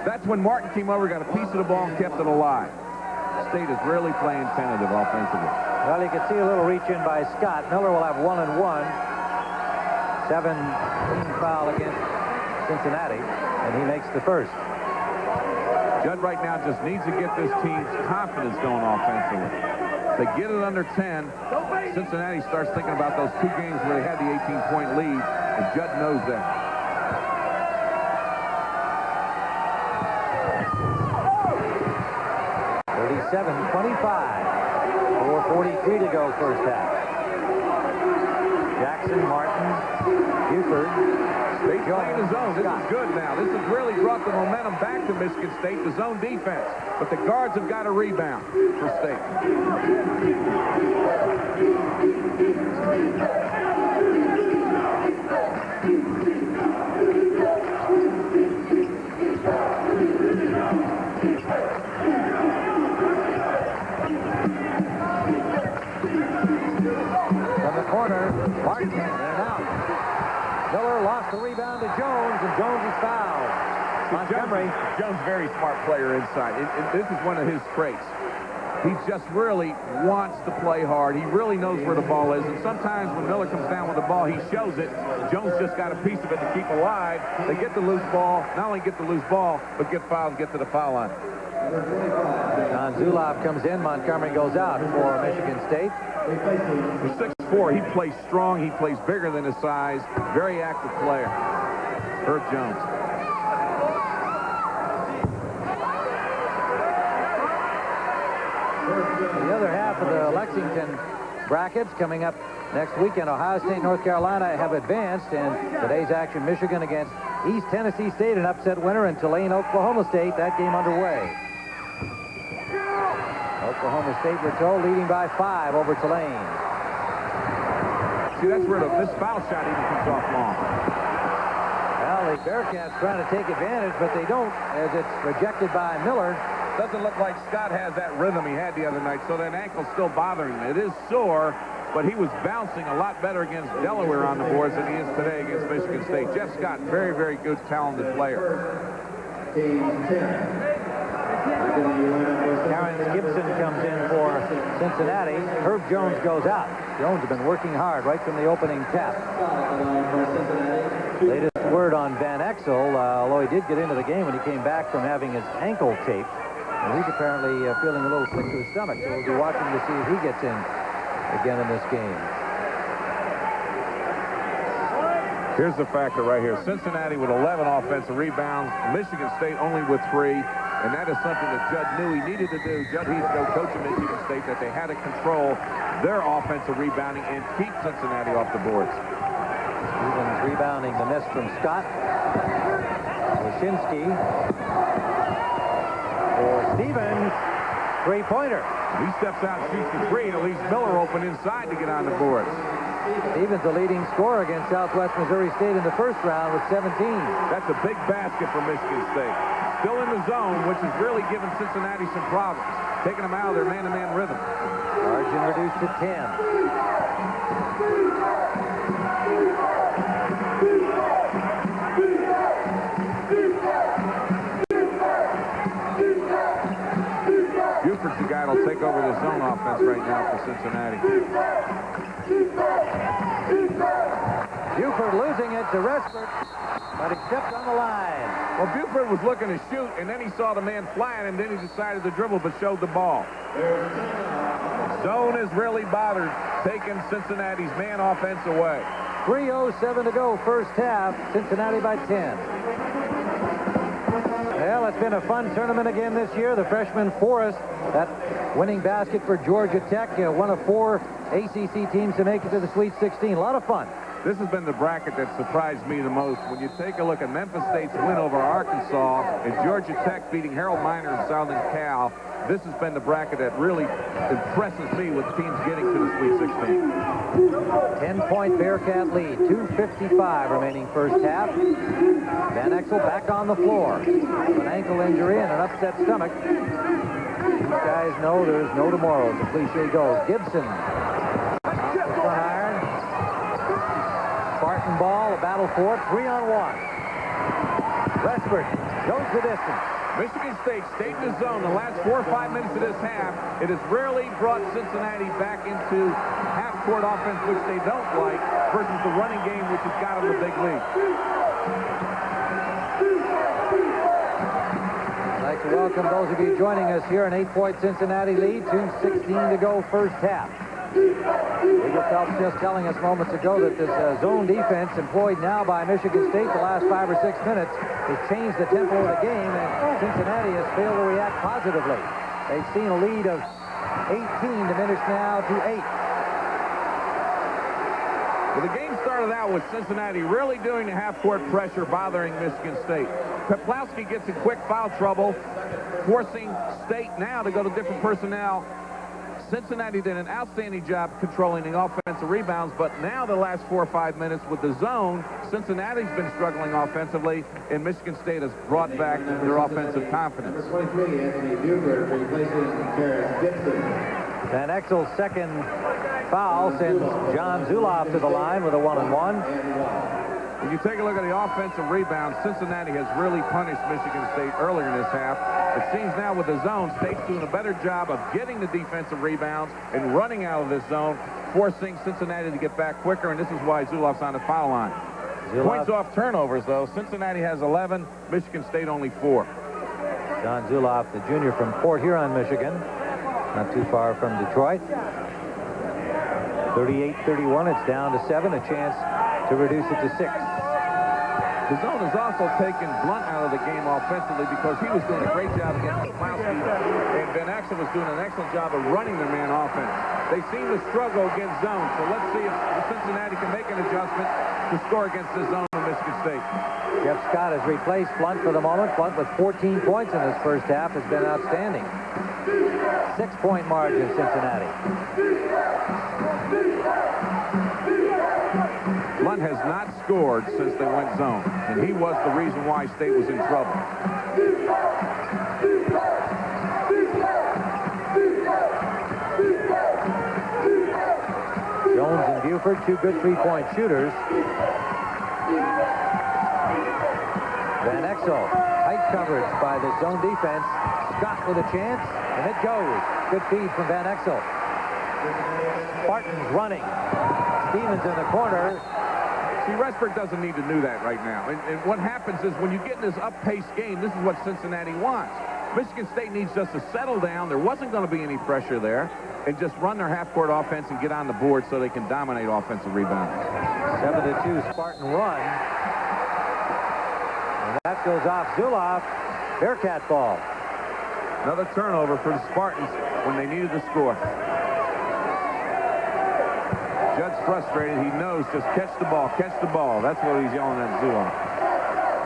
J: that's when Martin came over, got a piece of the ball, and kept it alive. State is really playing tentative offensively.
K: Well, you can see a little reach in by Scott. Miller will have 1 and 1. 17 foul against Cincinnati, and he makes the first.
J: Judd right now just needs to get this team's confidence going offensively. If they get it under 10, Cincinnati starts thinking about those 2 games where they had the 18-point lead, and Judd knows that.
K: .25. 4:43 to go first half. Jackson, Martin, Buford.
J: State playing the zone. This is good now. This has really brought the momentum back to Michigan State, the zone defense. But the guards have got to rebound for State.
K: From the corner, Martin in and out. Miller lost the rebound to Jones, and Jones is fouled. Montgomery.
J: Jones, very smart player inside. This is one of his traits. He just really wants to play hard. He really knows where the ball is. And sometimes when Miller comes down with the ball, he shows it. Jones just got a piece of it to keep alive. They get the loose ball. Not only get the loose ball, but get fouled and get to the foul line.
K: John Zulov comes in. Montgomery goes out for Michigan State.
J: He's 6'4". He plays strong. He plays bigger than his size. Very active player. Herb Jones.
K: The other half of the Lexington brackets coming up next weekend. Ohio State, North Carolina have advanced, and today's action, Michigan against East Tennessee State, an upset winner, and Tulane, Oklahoma State. That game underway. Oklahoma State, we're told, leading by 5 over Tulane.
J: See, that's where this foul shot even comes off long.
K: Well, the Bearcats trying to take advantage, but they don't, as it's rejected by Miller.
J: Doesn't look like Scott has that rhythm he had the other night, so that ankle's still bothering him. It is sore, but he was bouncing a lot better against Delaware on the boards than he is today against Michigan State. Jeff Scott, very, very good, talented player.
K: Terrence Gibson comes in for Cincinnati. Herb Jones goes out. Jones has been working hard right from the opening tap. Latest word on Van Exel, although he did get into the game when he came back from having his ankle taped. And he's apparently feeling a little sick to his stomach, so we'll be watching to see if he gets in again in this game.
J: Here's the factor right here. Cincinnati with 11 offensive rebounds. Michigan State only with 3. And that is something that Judd knew he needed to do. Judd Heathcote, coach of Michigan State, that they had to control their offensive rebounding and keep Cincinnati off the boards.
K: Stevens rebounding the miss from Scott. Wyszynski. For Stevens, three-pointer.
J: He steps out and shoots the 3, and it leaves Miller open inside to get on the boards.
K: Stevens, the leading scorer against Southwest Missouri State in the first round with 17.
J: That's a big basket for Michigan State. Still in the zone, which is really giving Cincinnati some problems, taking them out of their man-to-man rhythm.
K: Margin reduced to 10.
J: Buford's the guy that'll take over the zone offense right now for Cincinnati.
K: Buford losing it to Resford, but he stepped on the line.
J: Well, Buford was looking to shoot, and then he saw the man flying, and then he decided to dribble, but showed the ball. Zone is really bothered, taking Cincinnati's man offense away.
K: 3:07 to go, first half. Cincinnati by 10. Well, it's been a fun tournament again this year. The freshman Forrest, that winning basket for Georgia Tech, one of 4 ACC teams to make it to the Sweet 16. A lot of fun.
J: This has been the bracket that surprised me the most. When you take a look at Memphis State's win over Arkansas and Georgia Tech beating Harold Miner and Southern Cal, this has been the bracket that really impresses me with teams getting to the Sweet 16.
K: 10-point Bearcat lead, 2:55 remaining first half. Van Exel back on the floor. An ankle injury and an upset stomach. These guys know there's no tomorrow, as the cliche goes. Gibson. Front iron. Spartan ball, a battle for it, 3-on-1. Resford goes the distance.
J: Michigan State stayed in the zone the last 4 or 5 minutes of this half. It has rarely brought Cincinnati back into half-court offense, which they don't like, versus the running game, which has got them the big lead.
K: I'd like to welcome those of you joining us here. An 8-point Cincinnati lead, 2:16 to go first half. Eagle Phelps just telling us moments ago that this zone defense employed now by Michigan State the last 5 or 6 minutes has changed the tempo of the game, and Cincinnati has failed to react positively. They've seen a lead of 18 diminish now to 8.
J: Well, the game started out with Cincinnati really doing the half-court pressure, bothering Michigan State. Peplowski gets in quick foul trouble, forcing State now to go to different personnel. Cincinnati did an outstanding job controlling the offensive rebounds, but now the last 4 or 5 minutes with the zone, Cincinnati's been struggling offensively, and Michigan State has brought back their offensive confidence.
K: Van Exel's second foul sends John Zuloff to the line with a 1-and-1.
J: When you take a look at the offensive rebounds, Cincinnati has really punished Michigan State earlier in this half. It seems now with the zone, State's doing a better job of getting the defensive rebounds and running out of this zone, forcing Cincinnati to get back quicker, and this is why Zuloff's on the foul line. Points off turnovers, though. Cincinnati has 11, Michigan State only 4.
K: John Zuloff, the junior from Port Huron, Michigan, not too far from Detroit. 38-31, it's down to 7, a chance to reduce it to 6.
J: The zone has also taken Blunt out of the game offensively because he was doing a great job against Peplowski, and Van Exel was doing an excellent job of running their man offense. They seem to struggle against zone, so let's see if Cincinnati can make an adjustment to score against the zone of Michigan State.
K: Jeff Scott has replaced Blunt for the moment. Blunt with 14 points in this first half has been outstanding. 6-point margin, Cincinnati.
J: Blunt has not scored since they went zone, and he was the reason why State was in trouble.
K: Jones and Buford, 2 good 3-point shooters. Van Exel, tight coverage by the zone defense. Scott with a chance, and it goes. Good feed from Van Exel. Spartans running. Stevens in the corner.
J: See, Resberg doesn't need to do that right now. And what happens is when you get in this up-paced game, this is what Cincinnati wants. Michigan State needs just to settle down. There wasn't going to be any pressure there. And just run their half-court offense and get on the board so they can dominate offensive rebounds.
K: 7-2 Spartan run. And that goes off Zuloff. Bearcat ball.
J: Another turnover for the Spartans when they needed to score. Judd's frustrated. He knows just catch the ball, catch the ball. That's what he's yelling at Zuloff.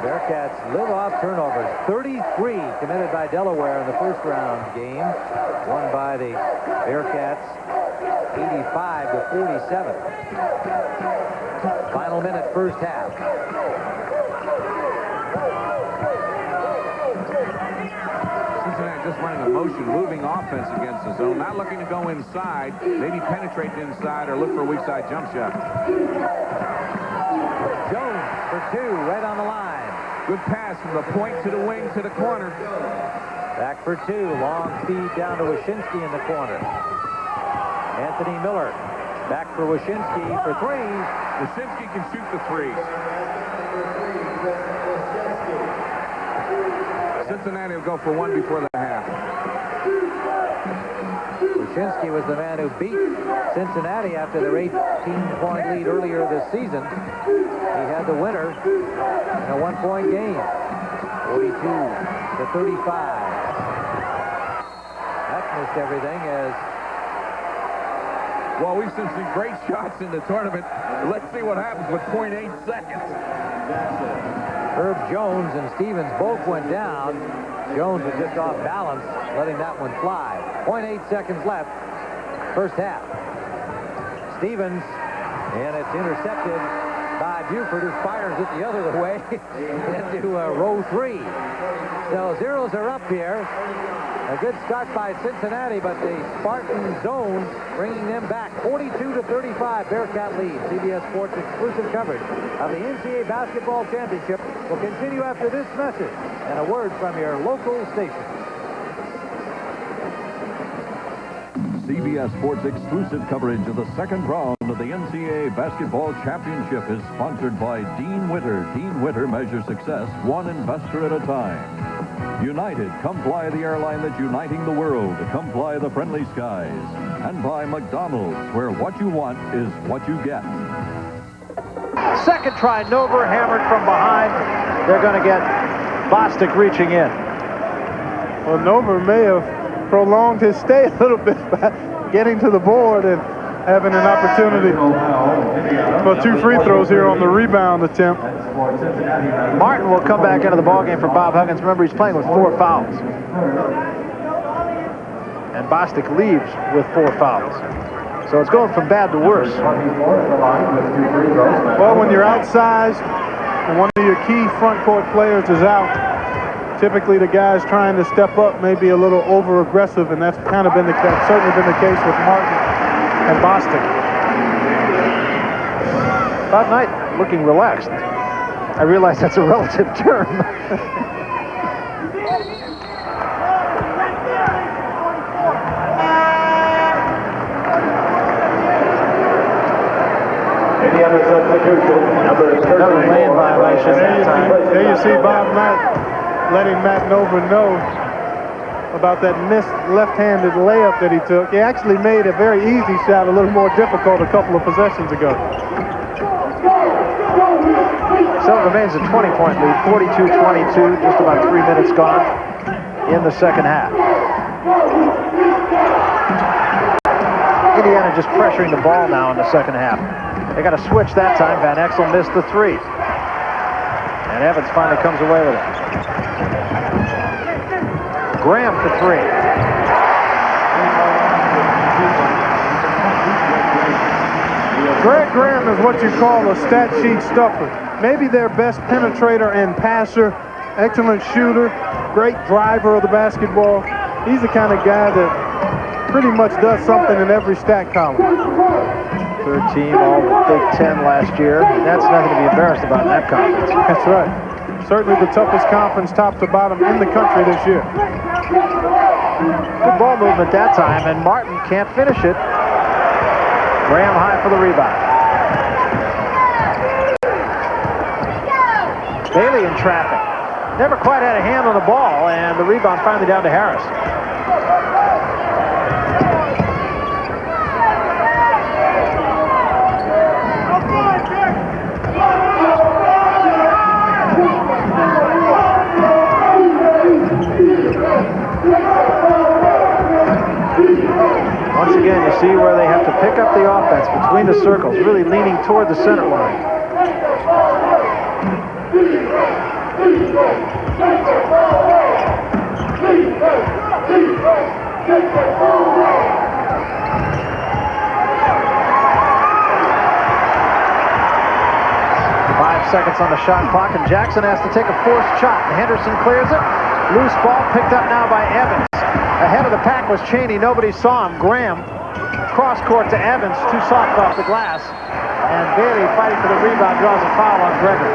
K: Bearcats live off turnovers. 33 committed by Delaware in the first round game. Won by the Bearcats 85-47. Final minute, first half.
J: Cincinnati just running a motion, moving offense against the zone, not looking to go inside, maybe penetrate the inside or look for a weak side jump shot.
K: Jones for 2, right on the line.
J: Good pass from the point to the wing to the corner.
K: Back for 2, long feed down to Wyszynski in the corner. Anthony Miller back for Wyszynski for 3.
J: Wyszynski can shoot the threes. Cincinnati will go for 1 before the half.
K: Wyszynski was the man who beat Cincinnati after their 18-point lead earlier this season. He had the winner in a 1-point game, 42-35. That missed everything as...
J: Well, we've seen some great shots in the tournament. Let's see what happens with 0.8 seconds.
K: Herb Jones and Stevens both went down. Jones was just off balance, letting that one fly. 0.8 seconds left, first half. Stevens, and it's intercepted by Buford, who fires it the other way into row 3. So zeros are up here. A good start by Cincinnati, but the Spartan zone bringing them back. 42-35, Bearcat lead. CBS Sports exclusive coverage of the NCAA Basketball Championship will continue after this message and a word from your local station.
M: CBS Sports exclusive coverage of the second round of the NCAA Basketball Championship is sponsored by Dean Witter. Dean Witter measures success one investor at a time. United, come fly the airline that's uniting the world. Come fly the friendly skies. And by McDonald's, where what you want is what you get.
E: Second try, Nover hammered from behind. They're going to get Bostic reaching in.
F: Well, Nover may have prolonged his stay a little bit by getting to the board and having an opportunity for 2 free throws here on the rebound attempt.
E: Martin will come back into the ballgame for Bob Huggins. Remember, he's playing with 4 fouls. And Bostic leaves with 4 fouls. So it's going from bad to worse.
F: Well, when you're outsized and one of your key front court players is out, typically the guys trying to step up may be a little over-aggressive, and that's kind of that's certainly been the case with Martin and Bostic.
E: Bob Knight looking relaxed. I realize that's a relative term.
D: Another substitution,
E: another lane violation that time.
F: There you see Bob Knight letting Matt Nova know about that missed left-handed layup that he took. He actually made a very easy shot a little more difficult a couple of possessions ago.
E: So it remains a 20-point lead, 42-22, just about 3 minutes gone in the second half. Indiana just pressuring the ball now in the second half. They got a switch that time. Van Exel missed the 3. And Evans finally comes away with it. Graham for 3.
F: Greg Graham is what you call a stat sheet stuffer. Maybe their best penetrator and passer, excellent shooter, great driver of the basketball. He's the kind of guy that pretty much does something in every stat column.
E: Third team all Big Ten last year. That's nothing to be embarrassed about in that conference.
F: That's right. Certainly the toughest conference top to bottom in the country this year.
E: Good ball movement that time, and Martin can't finish it. Graham high for the rebound. Bailey in traffic. Never quite had a hand on the ball, and the rebound finally down to Harris. Once again, you see where they have to pick up the offense between the circles, really leaning toward the center line. Five seconds on the shot clock, and Jackson has to take a forced shot. Henderson clears it. Loose ball picked up now by Evans. Ahead of the pack was Chaney. Nobody saw him. Graham, cross court to Evans, too soft off the glass. And Bailey, fighting for the rebound, draws a foul on Gregory.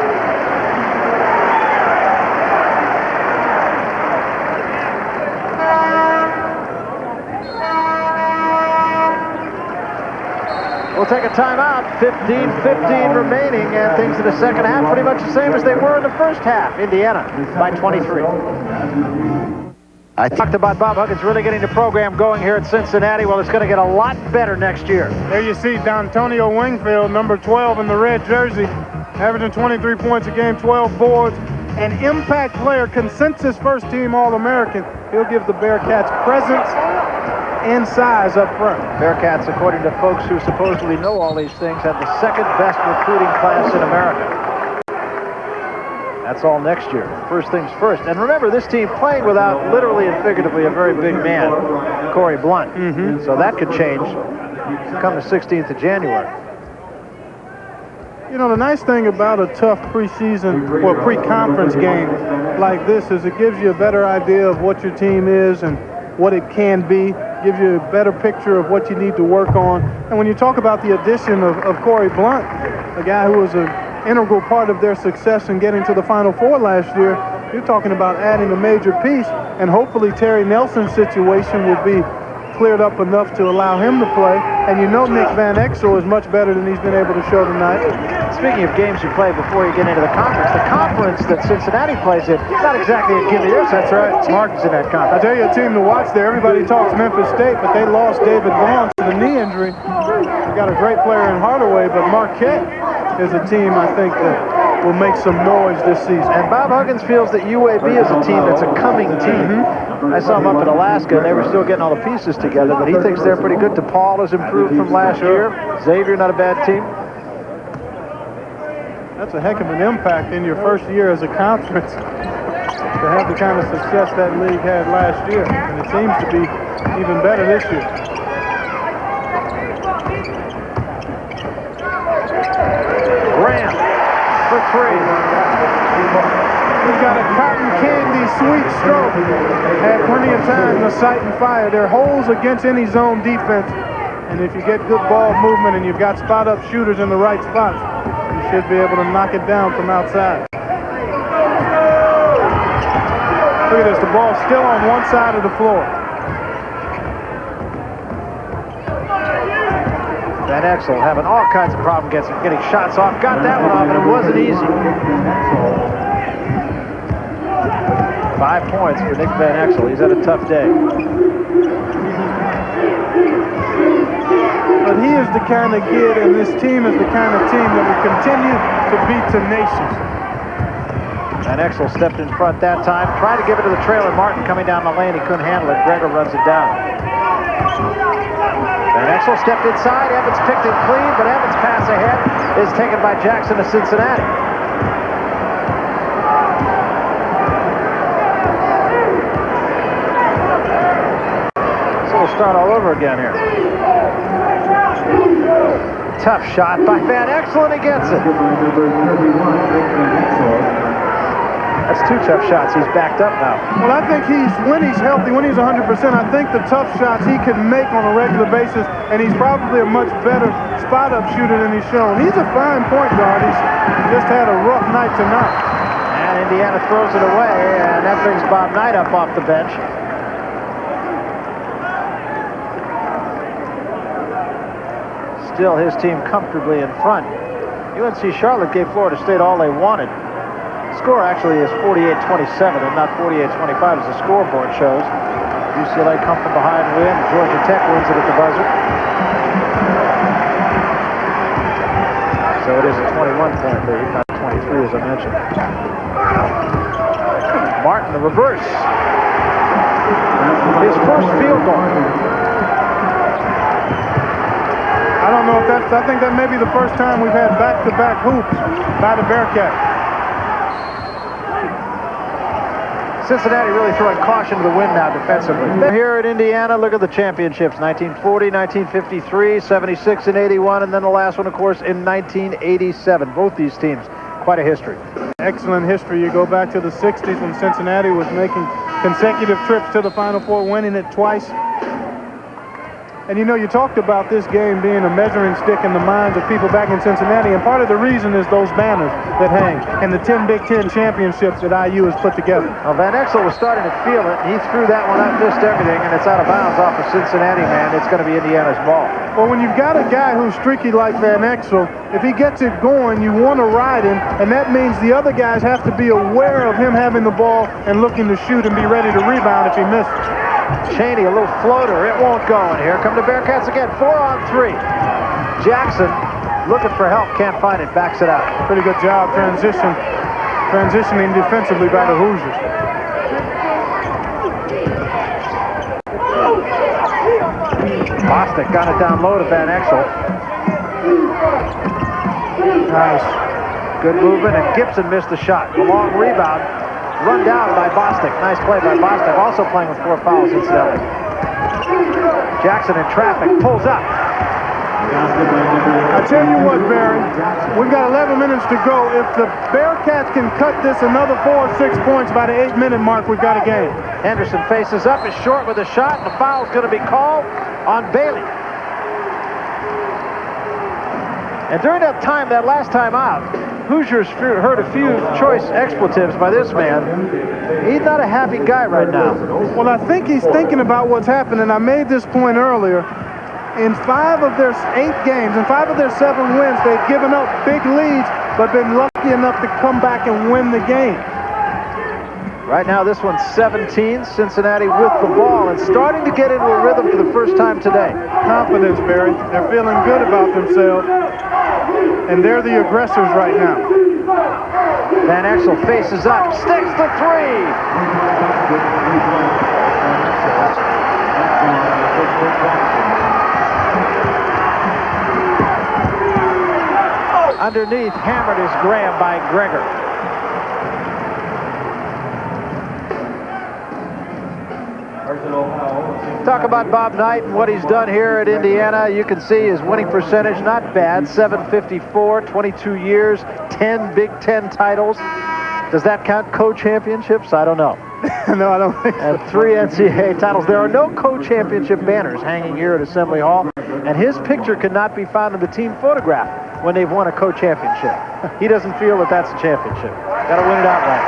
E: We'll take a timeout. 15-15 remaining, and things in the second half pretty much the same as they were in the first half. Indiana by 23. I talked about Bob Huggins really getting the program going here at Cincinnati. Well, it's going to get a lot better next year.
F: There you see D'Antonio Wingfield, number 12 in the red jersey, averaging 23 points a game, 12 boards. An impact player, consensus first-team All-American. He'll give the Bearcats presence and size up front.
E: Bearcats, according to folks who supposedly know all these things, had the second best recruiting class in America. That's all next year. First things first. And remember, this team playing without, literally and figuratively, a very big man, Corey Blunt. So that could change come the 16th of January.
F: You know, the nice thing about a tough preseason or pre-conference game like this is it gives you a better idea of what your team is and what it can be, gives you a better picture of what you need to work on. And when you talk about the addition of Corey Blunt, a guy who was an integral part of their success in getting to the Final Four last year, you're talking about adding a major piece, and hopefully Terry Nelson's situation will be cleared up enough to allow him to play. And you know Nick Van Exel is much better than he's been able to show tonight.
E: Speaking of games you play before you get into the conference that Cincinnati plays in, not exactly a gimme. That's right. Martin's in that conference.
F: I tell you, a team to watch there. Everybody talks Memphis State, but they lost David Vaughn to the knee injury. They got a great player in Hardaway, but Marquette is a team I think that will make some noise this season.
E: And Bob Huggins feels that UAB is a team that's a coming team. I saw him up in Alaska, and they were still getting all the pieces together, but he thinks they're pretty good. DePaul has improved from last year. Xavier, not a bad team.
F: That's a heck of an impact in your first year as a conference to have the kind of success that league had last year, and it seems to be even better this year.
E: Graham for three.
F: He's got a cotton candy sweet stroke. Had plenty of time to sight and fire. There are holes against any zone defense, and if you get good ball movement and you've got spot-up shooters in the right spots, you should be able to knock it down from outside. Look at this, the ball's still on one side of the floor.
E: Van Exel having all kinds of problems getting shots off. Got that one off, and it wasn't easy. 5 points for Nick Van Exel. He's had a tough day.
F: But he is the kind of kid, and this team is the kind of team that will continue to be tenacious.
E: Van Exel stepped in front that time. Tried to give it to the trailer. Martin coming down the lane. He couldn't handle it. Gregor runs it down. Van Exel stepped inside. Evans picked it clean, but Evans' pass ahead is taken by Jackson to Cincinnati. So we'll start all over again here. Tough shot by Van Exel, and he gets it. That's 2 tough shots. He's backed up now.
F: Well, I think when he's healthy, when he's 100%, I think the tough shots he can make on a regular basis, and he's probably a much better spot-up shooter than he's shown. He's a fine point guard. He's just had a rough night tonight.
E: And Indiana throws it away, and that brings Bob Knight up off the bench. Still his team comfortably in front. UNC Charlotte gave Florida State all they wanted. Score actually is 48-27 and not 48-25 as the scoreboard shows. UCLA come from behind win. Georgia Tech wins it at the buzzer. So it is a 21-point lead, not 23 as I mentioned. Martin, the reverse. His first field goal.
F: I don't know if I think that may be the first time we've had back-to-back hoops by the Bearcats.
E: Cincinnati really throwing caution to the wind now defensively. Here at Indiana, look at the championships. 1940, 1953, 76 and 81, and then the last one, of course, in 1987. Both these teams, quite a history.
F: Excellent history. You go back to the 60s when Cincinnati was making consecutive trips to the Final Four, winning it twice. And you know, you talked about this game being a measuring stick in the minds of people back in Cincinnati, and part of the reason is those banners that hang and the 10 Big Ten championships that IU has put together.
E: Well, Van Exel was starting to feel it, and he threw that one up, missed everything, and it's out of bounds off of Cincinnati, man. It's going to be Indiana's ball.
F: Well, when you've got a guy who's streaky like Van Exel, if he gets it going, you want to ride him, and that means the other guys have to be aware of him having the ball and looking to shoot and be ready to rebound if he misses.
E: Cheney, a little floater. It won't go. And here come the Bearcats again. 4-on-3. Jackson looking for help. Can't find it. Backs it out.
F: Pretty good job transitioning defensively by the Hoosiers.
E: Bostic got it down low to Van Exel.
F: Nice.
E: Good movement, and Gibson missed the shot. The long rebound. Run down by Bostic. Nice play by Bostic. Also playing with 4 fouls, incidentally. Jackson in traffic. Pulls up.
F: I tell you what, Barry. We've got 11 minutes to go. If the Bearcats can cut this another 4 or 6 points by the 8-minute mark, we've got a game.
E: Henderson faces up. Is short with a shot. And the foul's going to be called on Bailey. And during that time, that last time out, Hoosiers heard a few choice expletives by this man. He's not a happy guy right now.
F: Well, I think he's thinking about what's happening. I made this point earlier. In 5 of their 8 games, in 5 of their 7 wins, they've given up big leads, but been lucky enough to come back and win the game.
E: Right now, this one's 17. Cincinnati with the ball and starting to get into a rhythm for the first time today.
F: Confidence, Barry. They're feeling good about themselves, and they're the aggressors right now.
E: Van Exel faces up, sticks the three. Underneath, hammered is Graham by Gregor. Talk about Bob Knight and what he's done here at Indiana. You can see his winning percentage, not bad, 754, 22 years, 10 Big Ten titles. Does that count co-championships? I don't know.
F: No, I don't think so.
E: And 3 NCAA titles. There are no co-championship banners hanging here at Assembly Hall, and his picture cannot be found in the team photograph when they've won a co-championship. He doesn't feel that that's a championship. Got to win it outright.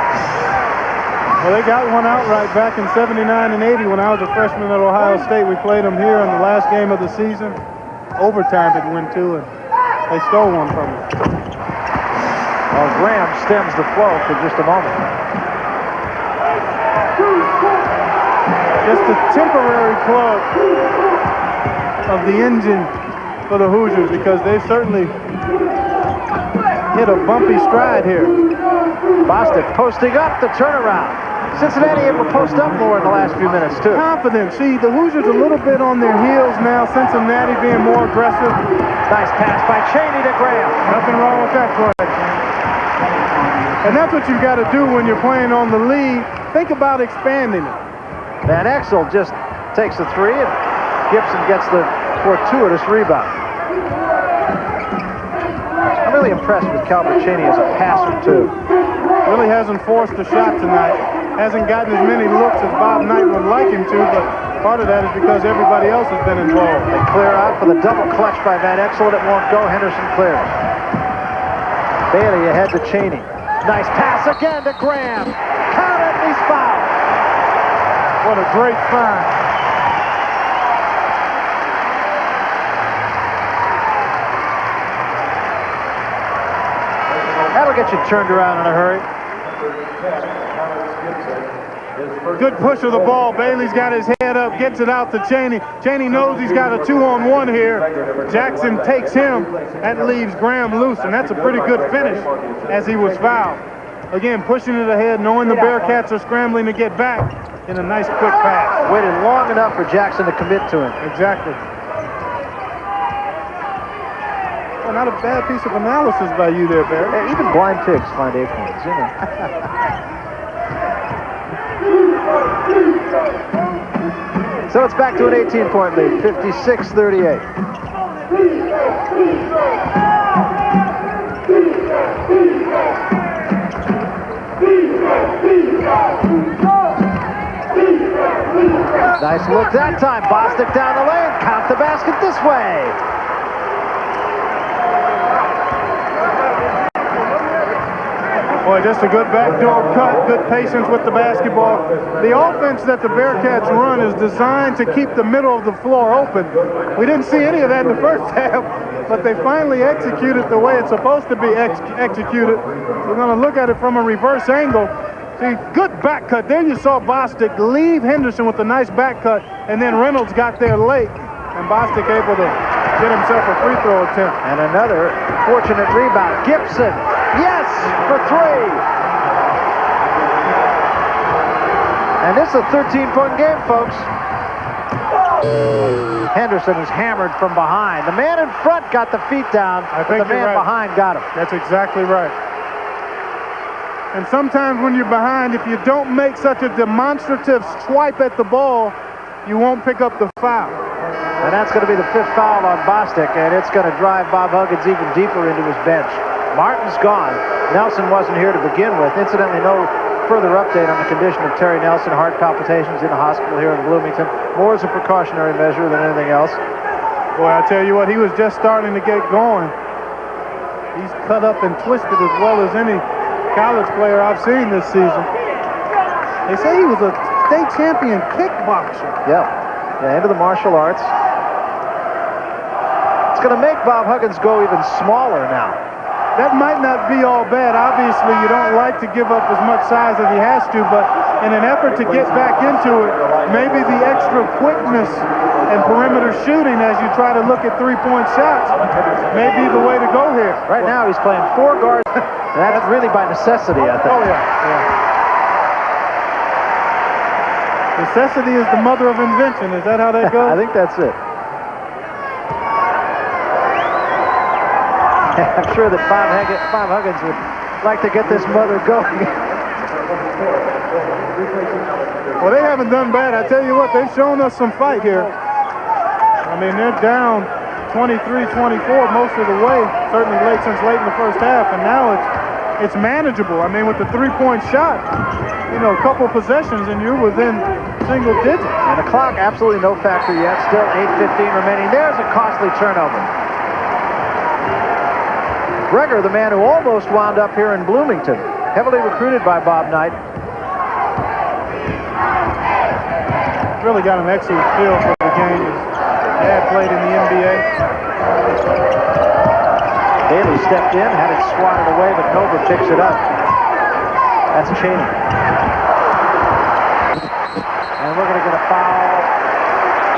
F: Well, they got one outright back in 79 and 80 when I was a freshman at Ohio State. We played them here in the last game of the season. Overtime it went to, and they stole one from us.
E: Well, Graham stems the flow for just a moment.
F: Just a temporary plug of the engine for the Hoosiers, because they've certainly hit a bumpy stride here.
E: Bostic posting up the turnaround. Cincinnati able to post up more in the last few minutes, too.
F: Confident. See, the Hoosiers a little bit on their heels now. Cincinnati being more aggressive.
E: Nice pass by Cheney to Graham.
F: Nothing wrong with that play. And that's what you've got to do when you're playing on the lead. Think about expanding it.
E: Van Exel just takes the three, and Gibson gets the fortuitous rebound. I'm really impressed with Calvert Cheney as a passer, too.
F: Really hasn't forced a shot tonight. Hasn't gotten as many looks as Bob Knight would like him to, but part of that is because everybody else has been involved.
E: They clear out for the double clutch by Van Exel, and it won't go. Henderson clears. Bailey ahead to Cheney. Nice pass again to Graham. Count it, he's fouled.
F: What a great find.
E: That'll get you turned around in a hurry.
F: Good push of the ball. Bailey's got his head up, gets it out to Cheney. Cheney knows he's got a 2-on-1 here. Jackson takes him. That leaves Graham loose, and that's a pretty good finish as he was fouled. Again, pushing it ahead, knowing the Bearcats are scrambling to get back in a nice quick pass.
E: Waited long enough for Jackson to commit to him.
F: Exactly. Well, not a bad piece of analysis by you there, Barry.
E: Hey, even blind pigs find acorns, you know. So it's back to an 18-point lead, 56-38. Nice look that time. Bostic down the lane. Count the basket this way.
F: Boy, just a good backdoor cut, good patience with the basketball. The offense that the Bearcats run is designed to keep the middle of the floor open. We didn't see any of that in the first half, but they finally executed the way it's supposed to be executed. We're going to look at it from a reverse angle. See, good back cut. There you saw Bostic leave Henderson with a nice back cut, and then Reynolds got there late, and Bostic able to get himself a free throw attempt.
E: And another fortunate rebound. Gibson, yes, for three. And this is a 13-point game, folks. Henderson is hammered from behind. The man in front got the feet down, but the man behind got him.
F: That's exactly right. And sometimes when you're behind, if you don't make such a demonstrative swipe at the ball, you won't pick up the foul.
E: And that's going to be the fifth foul on Bostic, and it's going to drive Bob Huggins even deeper into his bench. Martin's gone. Nelson wasn't here to begin with. Incidentally, no further update on the condition of Terry Nelson. Heart palpitations in the hospital here in Bloomington. More as a precautionary measure than anything else.
F: Boy, I tell you what, he was just starting to get going. He's cut up and twisted as well as any college player I've seen this season. They say he was a state champion kickboxer.
E: Yeah, into the martial arts. It's going to make Bob Huggins go even smaller now.
F: That might not be all bad. Obviously, you don't like to give up as much size as he has to, but in an effort to get back into it, maybe the extra quickness and perimeter shooting as you try to look at three-point shots may be the way to go here.
K: Right now he's playing 4 guards. That's really by necessity, I think.
F: Oh, yeah. Necessity is the mother of invention. Is that how that goes?
K: I think that's it. I'm sure that Bob Huggins would like to get this mother going.
F: Well, they haven't done bad. I tell you what, they've shown us some fight here. I mean, they're down 23-24 most of the way, certainly since late in the first half, and now it's manageable. I mean, with the three-point shot, you know, a couple possessions and you're within single digits.
K: And the clock, absolutely no factor yet. Still 8:15 remaining. There's a costly turnover. Gregor, the man who almost wound up here in Bloomington, heavily recruited by Bob Knight.
F: Really got an excellent feel for the game. His dad played in the NBA.
K: Bailey stepped in, had it swatted away, but Nova picks it up. That's Cheney. And we're going to get a foul,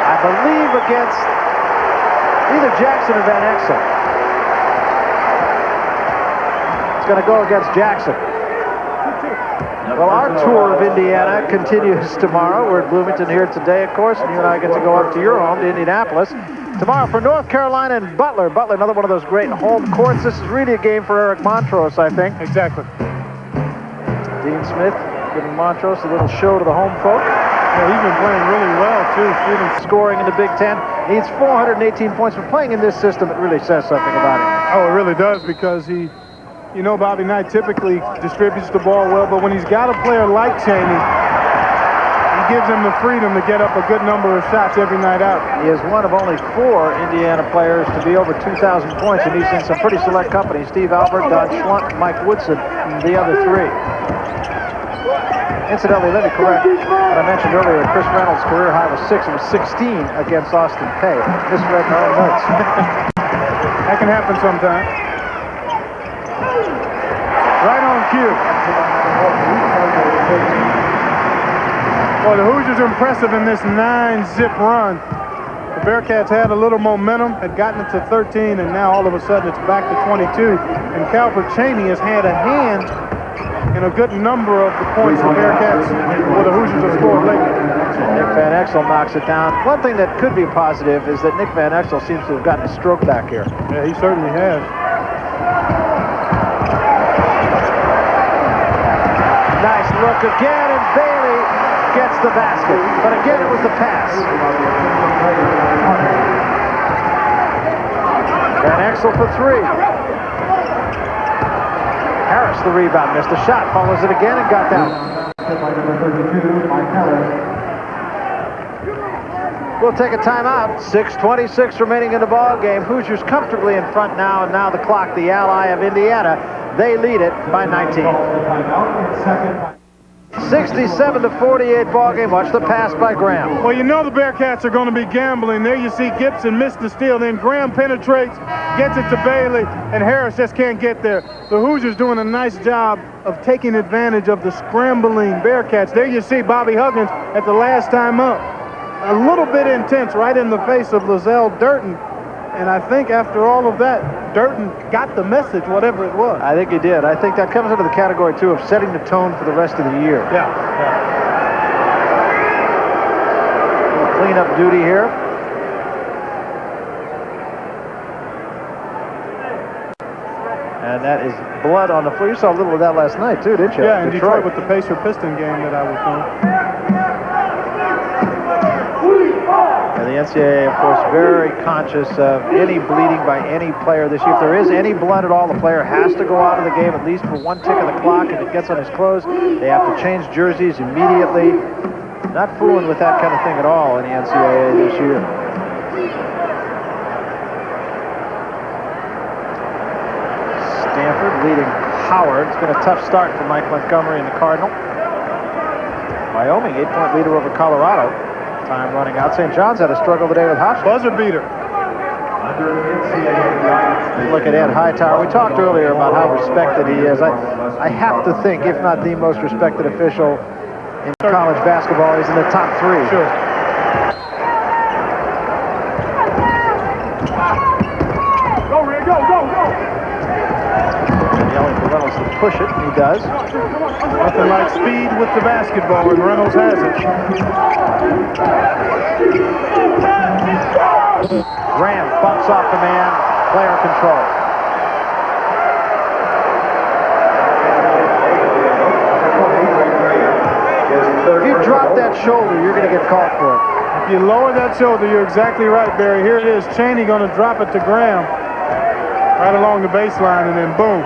K: I believe, against either Jackson or Van Exel. It's going to go against Jackson. Well, our tour of Indiana continues tomorrow. We're at Bloomington here today, of course, and you and I get to go up to your home, to Indianapolis. Tomorrow for North Carolina and Butler. Butler, another one of those great home courts. This is really a game for Eric Montrose, I think.
F: Exactly.
K: Dean Smith giving Montrose a little show to the home folk.
F: Yeah, he's been playing really well, too.
K: Scoring in the Big Ten. Needs 418 points for playing in this system. It really says something about him.
F: Oh, it really does, because he... You know, Bobby Knight typically distributes the ball well, but when he's got a player like Cheney, he gives him the freedom to get up a good number of shots every night out.
K: He is one of only 4 Indiana players to be over 2,000 points, and he's in some pretty select company. Steve Albert, Don Schlunt, Mike Woodson, and the other 3. Incidentally, let me correct what I mentioned earlier. Chris Reynolds' career high was 6. It was 16 against Austin Peay. Misread my own notes.
F: That can happen sometime. Right on cue. Well, the Hoosiers are impressive in this 9-zip run. The Bearcats had a little momentum, had gotten it to 13, and now all of a sudden it's back to 22. And Calvert Cheney has had a hand in a good number of the points the Bearcats, or the Hoosiers have scored lately.
K: Nick Van Exel knocks it down. One thing that could be positive is that Nick Van Exel seems to have gotten a stroke back here.
F: Yeah, he certainly has.
K: Nice look again, and Bailey gets the basket. But again, it was the pass. Van Exel for 3. Harris, the rebound, missed the shot, follows it again and got down. We'll take a timeout. 6:26 remaining in the ball game. Hoosiers comfortably in front now, and now the clock, the ally of Indiana. They lead it by 19. 67-48 ball game. Watch the pass by Graham.
F: Well, you know the Bearcats are going to be gambling. There you see Gibson missed the steal. Then Graham penetrates, gets it to Bailey, and Harris just can't get there. The Hoosiers doing a nice job of taking advantage of the scrambling Bearcats. There you see Bobby Huggins at the last time up. A little bit intense right in the face of Lizelle Durton. And I think after all of that, Durton got the message, whatever it was.
K: I think he did. I think that comes into the category, too, of setting the tone for the rest of the year.
F: Yeah.
K: Cleanup duty here. And that is blood on the floor. You saw a little of that last night, too, didn't you?
F: Yeah, in Detroit with the Pacer-Piston game that I was doing.
K: And the NCAA, of course, very conscious of any bleeding by any player this year. If there is any blood at all, the player has to go out of the game at least for 1 tick of the clock. If it gets on his clothes, they have to change jerseys immediately. Not fooling with that kind of thing at all in the NCAA this year. Stanford leading Howard. It's been a tough start for Mike Montgomery and the Cardinal. Wyoming, 8-point leader over Colorado. Time running out. St. John's had a struggle today with Hofstra.
F: Buzzer beater.
K: Look at Ed Hightower. We talked earlier about how respected he is. I have to think, if not the most respected official in college basketball, he's in the top 3.
F: Sure.
E: push it, and he does.
F: Nothing like speed with the basketball, and Reynolds has it.
E: Graham bumps off the man, player control. If you drop that shoulder, you're going to get called for it.
F: If you lower that shoulder, you're exactly right, Barry. Here it is. Cheney going to drop it to Graham right along the baseline, and then boom.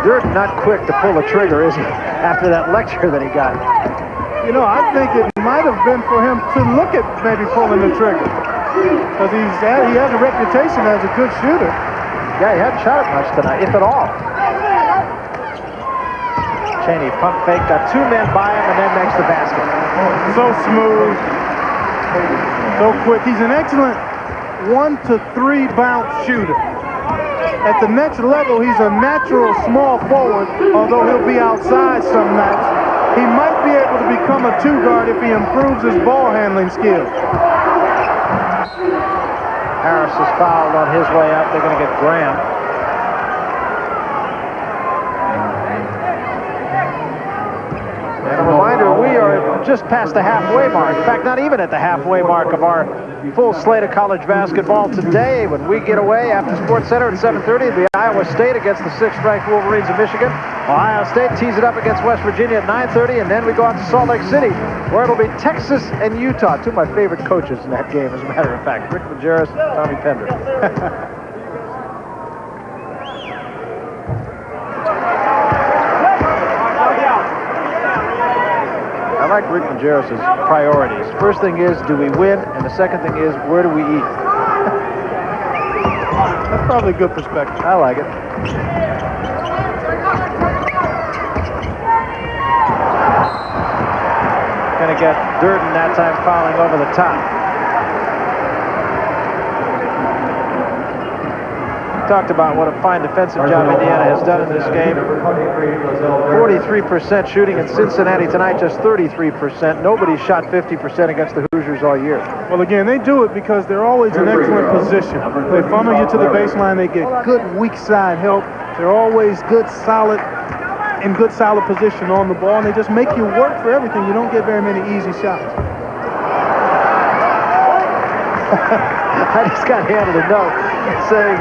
E: Durden not quick to pull the trigger, is he? After that lecture that he got.
F: You know, I think it might have been for him to look at maybe pulling the trigger, because he has a reputation as a good shooter.
E: Yeah, he hadn't shot it much tonight, if at all. Cheney pump fake, got two men by him, and then makes the basket.
F: So smooth, so quick. He's an excellent 1 to 3 bounce shooter. At the next level, he's a natural small forward, although he'll be outside some nights. He might be able to become a 2-guard if he improves his ball handling skills.
E: Harris is fouled on his way up. They're going to get Graham. And a reminder, we are just past the halfway mark. In fact, not even at the halfway mark of our full slate of college basketball today. When we get away after Sports Center at 7:30, it'll be Iowa State against the 6th-ranked Wolverines of Michigan. Ohio State tees it up against West Virginia at 9:30, and then we go out to Salt Lake City, where it'll be Texas and Utah. Two of my favorite coaches in that game, as a matter of fact. Rick Majerus, Tommy Pender. I like Rick Majerus' priorities. First thing is, do we win? And the second thing is, where do we eat?
F: That's probably a good perspective.
E: I like it. Gonna get Durden that time fouling over the top. Talked about what a fine defensive job Indiana has done in this game. 43% shooting in Cincinnati tonight, just 33%. Nobody shot 50% against the Hoosiers all year.
F: Well, again, they do it because they're always in excellent position. They funnel you to the baseline. They get good weak side help. They're always good, solid position on the ball, and they just make you work for everything. You don't get very many easy shots.
E: I just got handed a note saying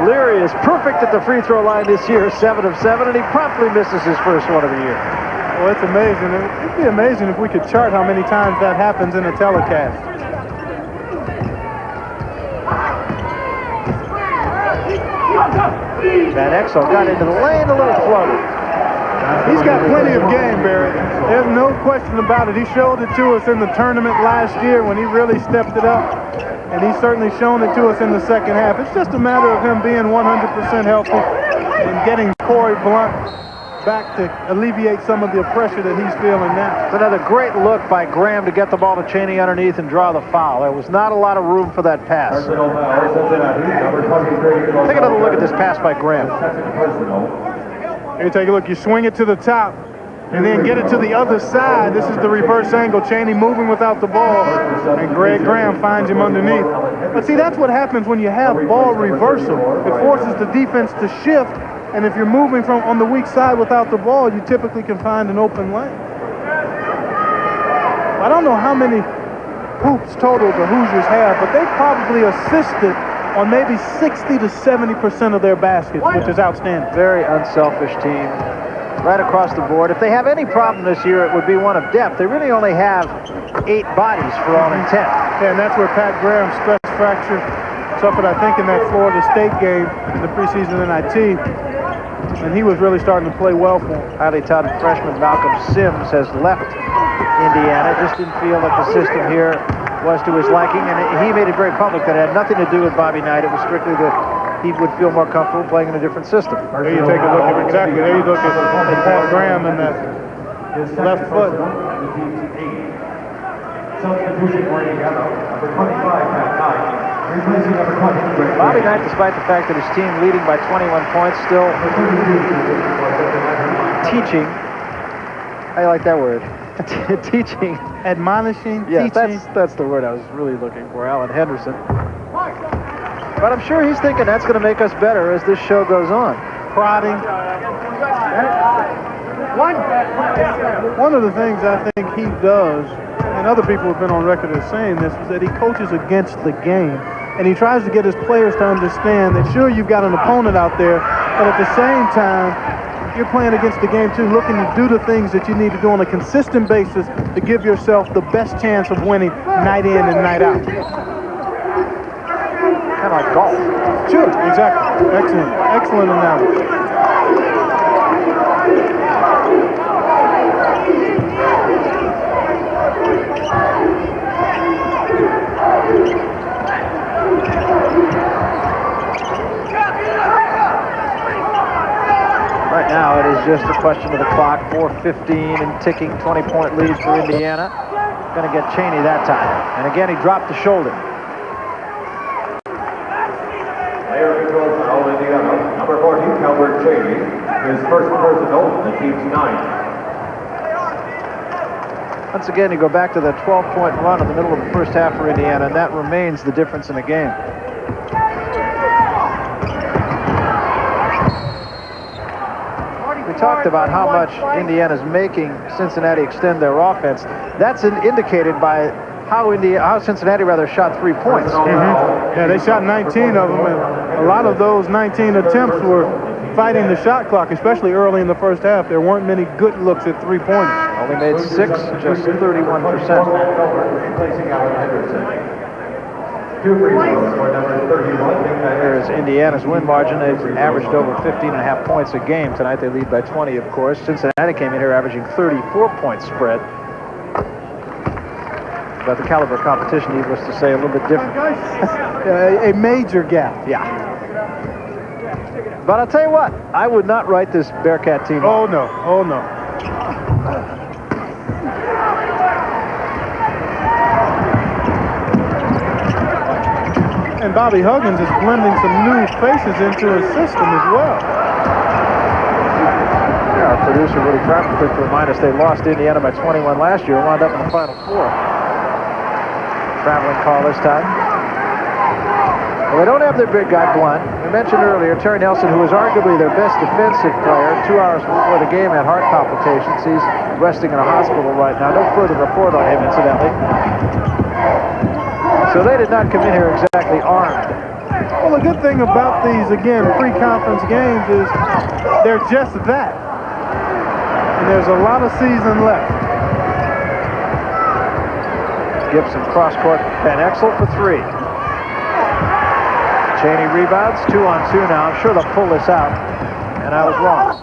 E: Leary is perfect at the free throw line this year, 7 of 7, and he promptly misses his first one of the year.
F: Well, it's amazing. It'd be amazing if we could chart how many times that happens in a telecast.
E: Van Exel got into the lane, a little floater.
F: He's got plenty of game, Barry. There's no question about it. He showed it to us in the tournament last year when he really stepped it up. And he's certainly shown it to us in the second half. It's just a matter of him being 100% healthy and getting Corey Blunt back to alleviate some of the pressure that he's feeling now.
E: It's another great look by Graham to get the ball to Cheney underneath and draw the foul. There was not a lot of room for that pass. Take another look at this pass by Graham.
F: Here you take a look. You swing it to the top and then get it to the other side. This is the reverse angle. Cheney moving without the ball, and Greg Graham finds him underneath. But see, that's what happens when you have ball reversal. It forces the defense to shift, and if you're moving from on the weak side without the ball, you typically can find an open lane. I don't know how many hoops total the Hoosiers have, but they probably assisted on maybe 60 to 70% of their baskets, which is outstanding.
E: Very unselfish team. Right across the board. If they have any problem this year, it would be one of depth. They really only have 8 bodies for all intent.
F: Yeah, and that's where Pat Graham's stress fracture suffered, I think, in that Florida State game in the preseason NIT. And he was really starting to play well for him.
E: Highly touted freshman Malcolm Sims has left Indiana. Just didn't feel that the system here was to his liking. And he made it very public that it had nothing to do with Bobby Knight. It was strictly that he would feel more comfortable playing in a different system.
F: There you take a look at exactly. There you look at Pat Graham and that left foot.
G: Substitution for Indiana, number 25, Pat Knight, replacing number 20.
E: Bobby Knight, despite the fact that his team leading by 21 points, still teaching. I like that word. Teaching.
F: Admonishing,
E: yes,
F: teaching.
E: That's the word I was really looking for. Alan Henderson.
K: But I'm sure he's thinking that's going to make us better as this show goes on.
F: Prodding. One of the things I think he does, and other people have been on record as saying this, is that he coaches against the game. And he tries to get his players to understand that, sure, you've got an opponent out there, but at the same time, you're playing against the game too, looking to do the things that you need to do on a consistent basis to give yourself the best chance of winning night in and night out.
K: Kind of like golf.
F: Sure, exactly. Excellent. Excellent analogy.
K: Right now, it is just a question of the clock. 4:15 and ticking, 20-point lead for Indiana. Going to get Cheney that time. And again, he dropped the shoulder.
G: Player control foul, Indiana. Number 14, Calvert Cheney. His first personal, the team's 9th.
K: Once again, you go back to the 12-point run in the middle of the first half for Indiana, and that remains the difference in the game. We talked about how much Indiana's making Cincinnati extend their offense. That's indicated by how Cincinnati shot 3 points.
F: Yeah, they shot 19 of them, and a lot of those 19 attempts were fighting the shot clock, especially early in the first half. There weren't many good looks at three-pointers.
K: Only made 6, just 31%. Here's Indiana's win margin. They've averaged over 15.5 points a game. Tonight they lead by 20, of course. Cincinnati came in here averaging 34-point spread. But the caliber of competition, needless to say, a little bit different.
F: A major gap.
K: Yeah. But I'll tell you what, I would not write this Bearcat team
F: off.
K: Oh,
F: no. Oh, no. And Bobby Huggins is blending some new faces into his system as well.
K: Yeah, our producer, Woody Craft, quick to remind us they lost Indiana by 21 last year and wound up in the Final Four. Traveling call this time. Well, they don't have their big guy, Blunt. We mentioned earlier Terry Nelson, who is arguably their best defensive player. 2 hours before the game had heart palpitations. He's resting in a hospital right now. No further report on him, incidentally. So they did not come in here exactly armed.
F: Well, the good thing about these, again, pre-conference games is they're just that. And there's a lot of season left.
K: Gibson cross-court, Van Exel for 3. Cheney rebounds, 2-on-2 now. I'm sure they'll pull this out. And I was wrong.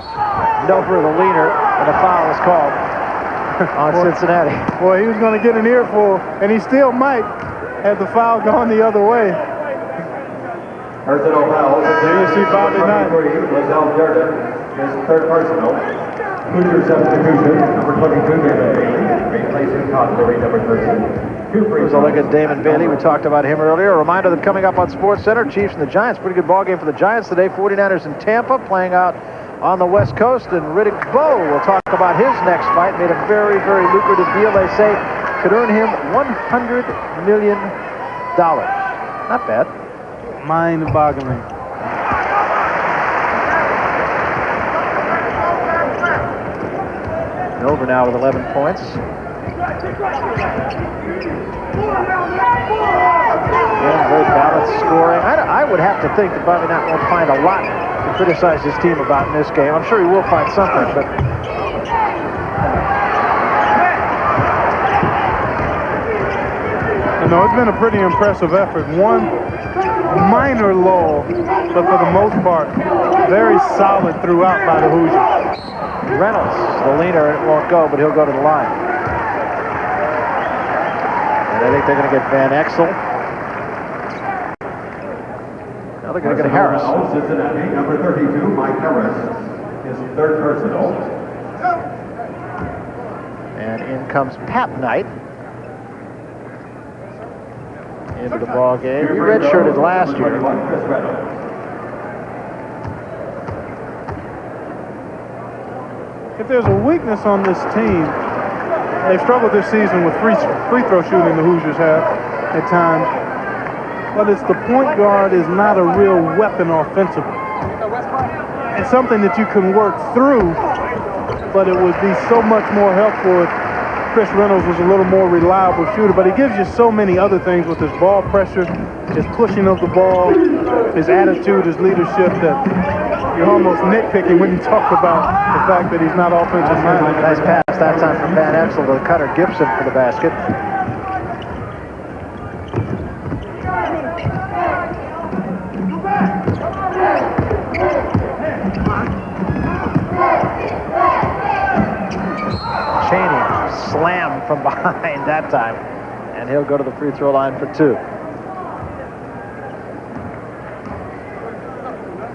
K: No further leaner, and a foul is called on Cincinnati.
F: Boy, he was going to get an earful, and he still might had the foul gone the other way.
G: Personal foul.
F: There you see Bobby Knight.
G: Lazelle Jordan, his third personal. Hoosier substitution, number 22, Damon Bailey, replacing Cotlery, number 13.
K: Here's a look at Damon Bailey. We talked about him earlier. A reminder that coming up on SportsCenter, Chiefs and the Giants. Pretty good ball game for the Giants today. 49ers in Tampa playing out on the West Coast. And Riddick Bowe will talk about his next fight. Made a very, very lucrative deal, they say. Could earn him $100 million. Not bad.
F: Mind-boggling.
K: Over now with 11 points. Yeah, very balanced scoring. I would have to think that Bobby Knight won't find a lot to criticize his team about in this game. I'm sure he will find something, but
F: no, it's been a pretty impressive effort. One minor lull, but for the most part, very solid throughout by the Hoosiers.
K: Reynolds, the leaner, it won't go, but he'll go to the line. And I think they're going to get Van Exel. Now they're going to get Harris.
G: Cincinnati, number 32, Mike Harris, his third personal.
K: And in comes Pat Knight into the ball game. He redshirted last year.
F: If there's a weakness on this team, they've struggled this season with free throw shooting, the Hoosiers have at times. But it's the point guard is not a real weapon offensively. It's something that you can work through, but it would be so much more helpful if Chris Reynolds was a little more reliable shooter. But he gives you so many other things with his ball pressure, his pushing of the ball, his attitude, his leadership, that you're almost nitpicking when you talk about the fact that he's not offensive minded.
K: Nice pass that time from Van Exel to Cutter Gibson for the basket. Cheney slammed from behind that time, and he'll go to the free throw line for 2.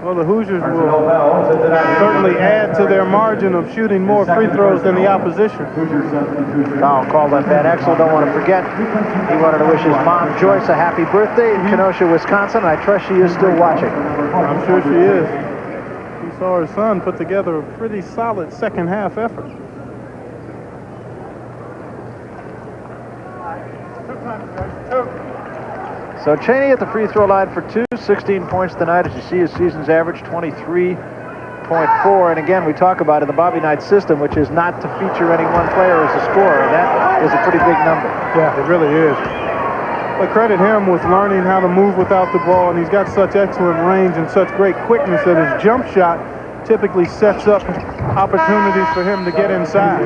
F: Well, the Hoosiers will certainly add to their margin of shooting more free throws than the opposition.
K: Foul called on Van Exel. Don't want to forget, he wanted to wish his mom, Joyce, a happy birthday in Kenosha, Wisconsin. I trust she is still watching.
F: I'm sure she is. She saw her son put together a pretty solid second half effort.
K: So Cheney at the free throw line for 2, 16 points tonight. As you see, his season's average 23.4. And again, we talk about in the Bobby Knight system, which is not to feature any one player as a scorer. That is a pretty big number.
F: Yeah, it really is. But credit him with learning how to move without the ball, and he's got such excellent range and such great quickness that his jump shot typically sets up opportunities for him to get inside.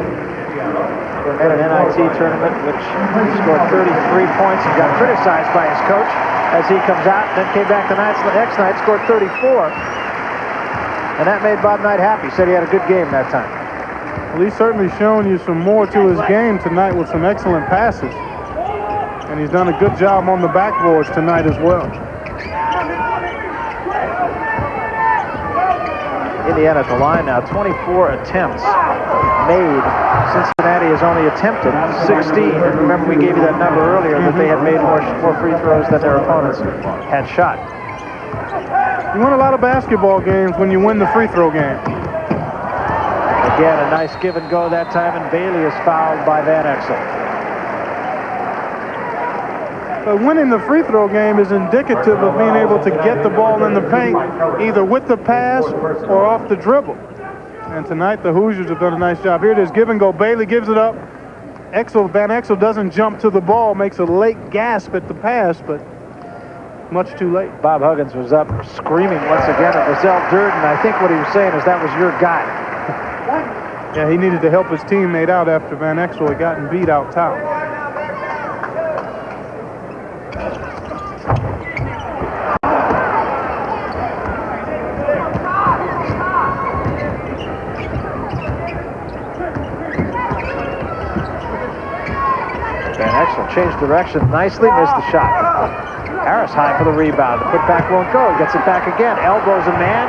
K: At an NIT tournament, which he scored 33 points and got criticized by his coach as he comes out, and then came back the next night, scored 34. And that made Bob Knight happy. Said he had a good game that time.
F: Well, he's certainly shown you some more to his game tonight with some excellent passes. And he's done a good job on the backboards tonight as well.
K: Indiana at the line now, 24 attempts made. Cincinnati has only attempted 16. And remember, we gave you that number earlier that they had made more free throws than their opponents had shot.
F: You win a lot of basketball games when you win the free throw game.
K: Again, a nice give and go that time, and Bailey is fouled by Van Exel.
F: But winning the free throw game is indicative of being able to get the ball in the paint, either with the pass or off the dribble. And tonight, the Hoosiers have done a nice job. Here it is, give and go. Bailey gives it up. Van Exel doesn't jump to the ball, makes a late gasp at the pass, but much too late.
K: Bob Huggins was up screaming once again at Roselle Durden. I think what he was saying is that was your guy.
F: Yeah, he needed to help his teammate out after Van Exel had gotten beat out top.
K: Van Exel changed direction nicely, missed the shot. Harris high for the rebound. The putback won't go. He gets it back again. Elbows a man.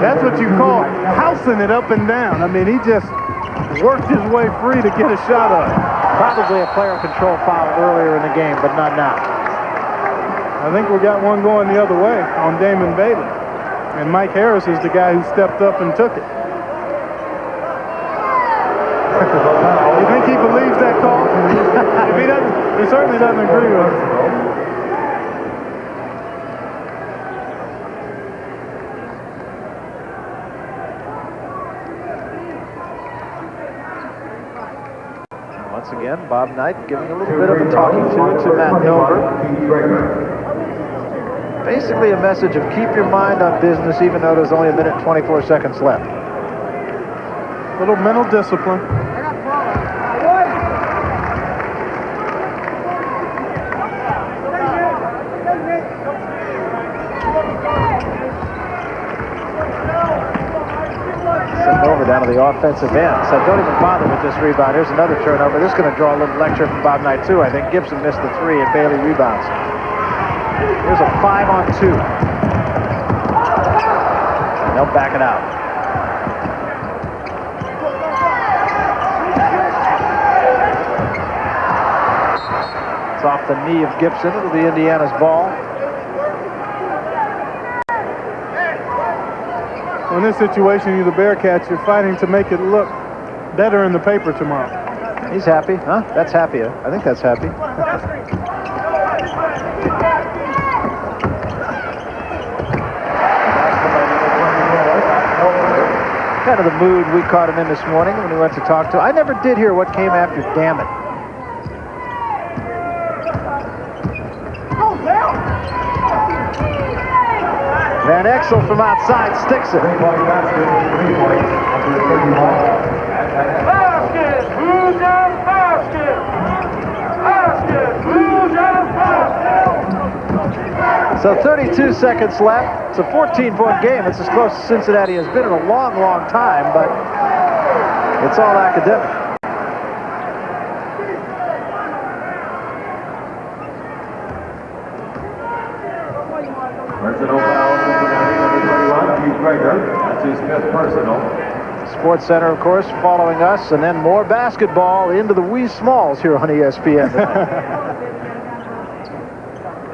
F: That's what you call housing it up and down. I mean, he just worked his way free to get a shot on it.
K: Probably a player control foul earlier in the game, but not now.
F: I think we got one going the other way on Damon Bailey. And Mike Harris is the guy who stepped up and took it. You think he believes that call? If he doesn't, he certainly doesn't agree with it.
K: Once again, Bob Knight giving a little bit of a talking to Matt Nover. Basically a message of keep your mind on business even though there's only 1 minute and 24 seconds left.
F: A little mental discipline.
K: Over down to the offensive end. So don't even bother with this rebound. Here's another turnover. This is going to draw a little lecture from Bob Knight, too. I think Gibson missed the 3 and Bailey rebounds. Here's a 5-on-2. And they'll back it out. It's off the knee of Gibson. It'll be Indiana's ball.
F: In this situation, you're the Bearcats, you're fighting to make it look better in the paper tomorrow.
K: He's happy, huh? That's happier. I think that's happy.
E: Kind of the mood we caught him in this morning when we went to talk to. I never did hear what came after damn it. Van Exel from outside sticks it.
F: Basket! Hoosiers basket! Basket! Hoosiers basket!
E: So 32 seconds left. It's a 14-point game. It's as close as Cincinnati has been in a long, long time, but it's all academic.
G: Personal foul, Cincinnati, number 21, Hugh Greger. That's his fifth personal.
E: Sports Center, of course, following us, and then more basketball into the wee smalls here on ESPN.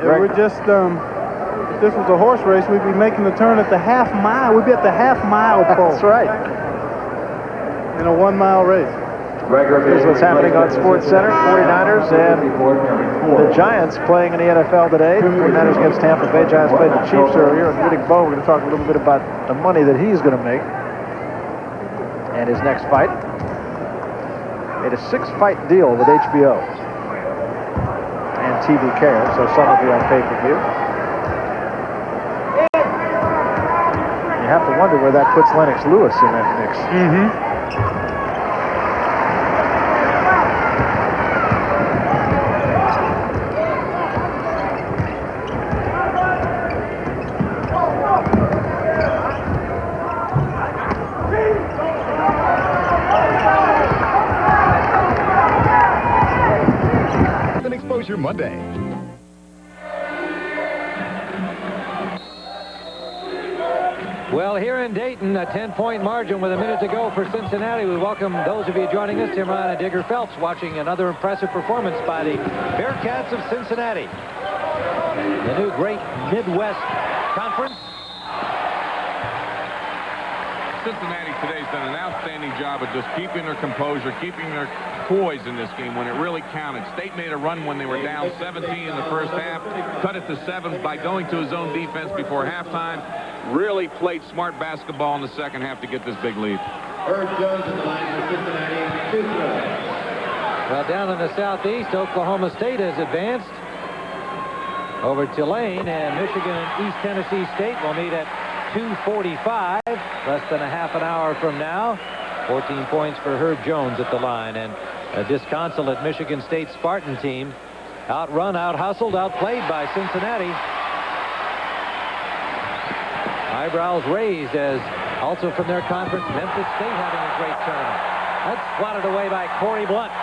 F: We're just, if this was a horse race, we'd be making the turn at the half mile. We'd be at the half mile pole.
E: That's right.
F: In a 1 mile race.
E: Here's what's happening on Sports Center. 49ers and the Giants playing in the NFL today. 49ers against Tampa Bay. Giants played the Chiefs earlier. And Riddick Bowe, we're going to talk a little bit about the money that he's going to make and his next fight. Made a 6-fight deal with HBO and TV Care, so some will be on pay-per-view. You have to wonder where that puts Lennox Lewis in that mix.
M: Exposure Monday.
K: Well, here in Dayton, a 10-point margin with a minute to go for Cincinnati. We welcome those of you joining us. Tim Ryan and Digger Phelps watching another impressive performance by the Bearcats of Cincinnati. The new great Midwest Conference.
J: Cincinnati today's done an outstanding job of just keeping their composure, keeping their poise in this game when it really counted. State made a run when they were down 17 in the first half, cut it to 7 by going to his own defense before halftime. Really played smart basketball in the second half to get this big lead.
N: Herb Jones in the line for Cincinnati.
K: Well, down in the southeast, Oklahoma State has advanced over Tulane, and Michigan and East Tennessee State will meet at 2:45, less than a half an hour from now. 14 points for Herb Jones at the line, and a disconsolate Michigan State Spartan team outrun, out-hustled, outplayed by Cincinnati. Eyebrows raised as also from their conference, Memphis State having a great tournament. That's swatted away by Corey Blunt.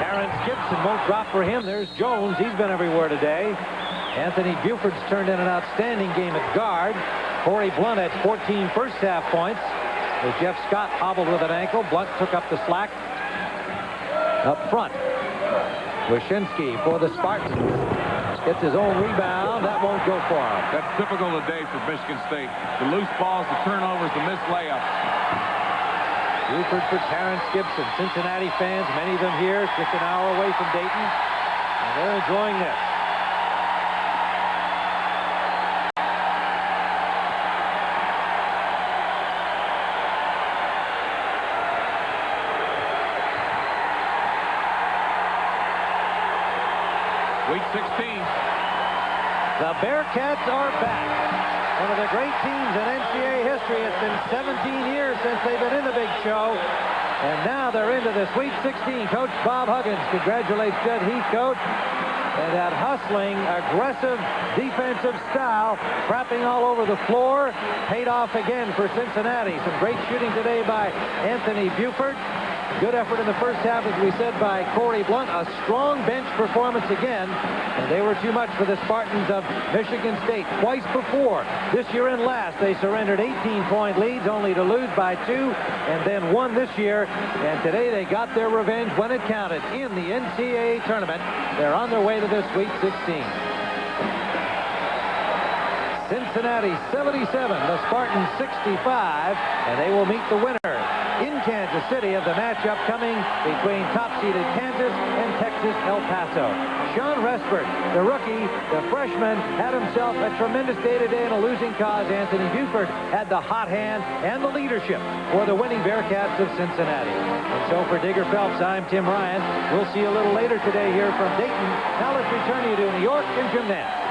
K: Terrence Gibson won't drop for him. There's Jones. He's been everywhere today. Anthony Buford's turned in an outstanding game at guard. Corey Blunt had 14 first-half points. As Jeff Scott hobbled with an ankle, Blunt took up the slack. Up front, Wyszynski for the Spartans. Gets his own rebound. That won't go for him.
J: That's typical today for Michigan State. The loose balls, the turnovers, the missed layups.
K: Buford for Terrence Gibson. Cincinnati fans, many of them here, just an hour away from Dayton, and they're enjoying this.
J: Week 16.
K: The Bearcats are back. One of the great teams in NCAA history. It's been 17 years since they've been in the big show. And now they're into the Sweet 16. Coach Bob Huggins congratulates Judd Heathcote. And that hustling, aggressive, defensive style, trapping all over the floor, paid off again for Cincinnati. Some great shooting today by Anthony Buford. Good effort in the first half, as we said, by Corey Blunt. A strong bench performance again, and they were too much for the Spartans of Michigan State. Twice before, this year and last, they surrendered 18-point leads, only to lose by 2, and then won this year. And today they got their revenge when it counted in the NCAA tournament. They're on their way to the Sweet 16. Cincinnati 77, the Spartans 65, and they will meet the winner in Kansas City of the matchup coming between top-seeded Kansas and Texas El Paso. Sean Respert, the rookie, the freshman, had himself a tremendous day today in a losing cause. Anthony Buford had the hot hand and the leadership for the winning Bearcats of Cincinnati. And so for Digger Phelps, I'm Tim Ryan. We'll see you a little later today here from Dayton. Now let's return you to New York and Jim Nance.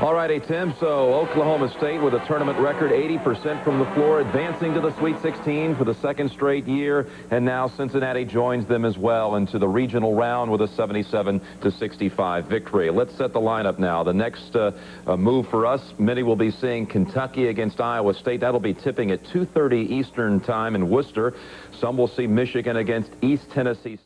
A: All righty, Tim. So Oklahoma State with a tournament record, 80% from the floor, advancing to the Sweet 16 for the second straight year. And now Cincinnati joins them as well into the regional round with a 77-65 victory. Let's set the lineup now. The next move for us, many will be seeing Kentucky against Iowa State. That'll be tipping at 2:30 Eastern time in Worcester. Some will see Michigan against East Tennessee State.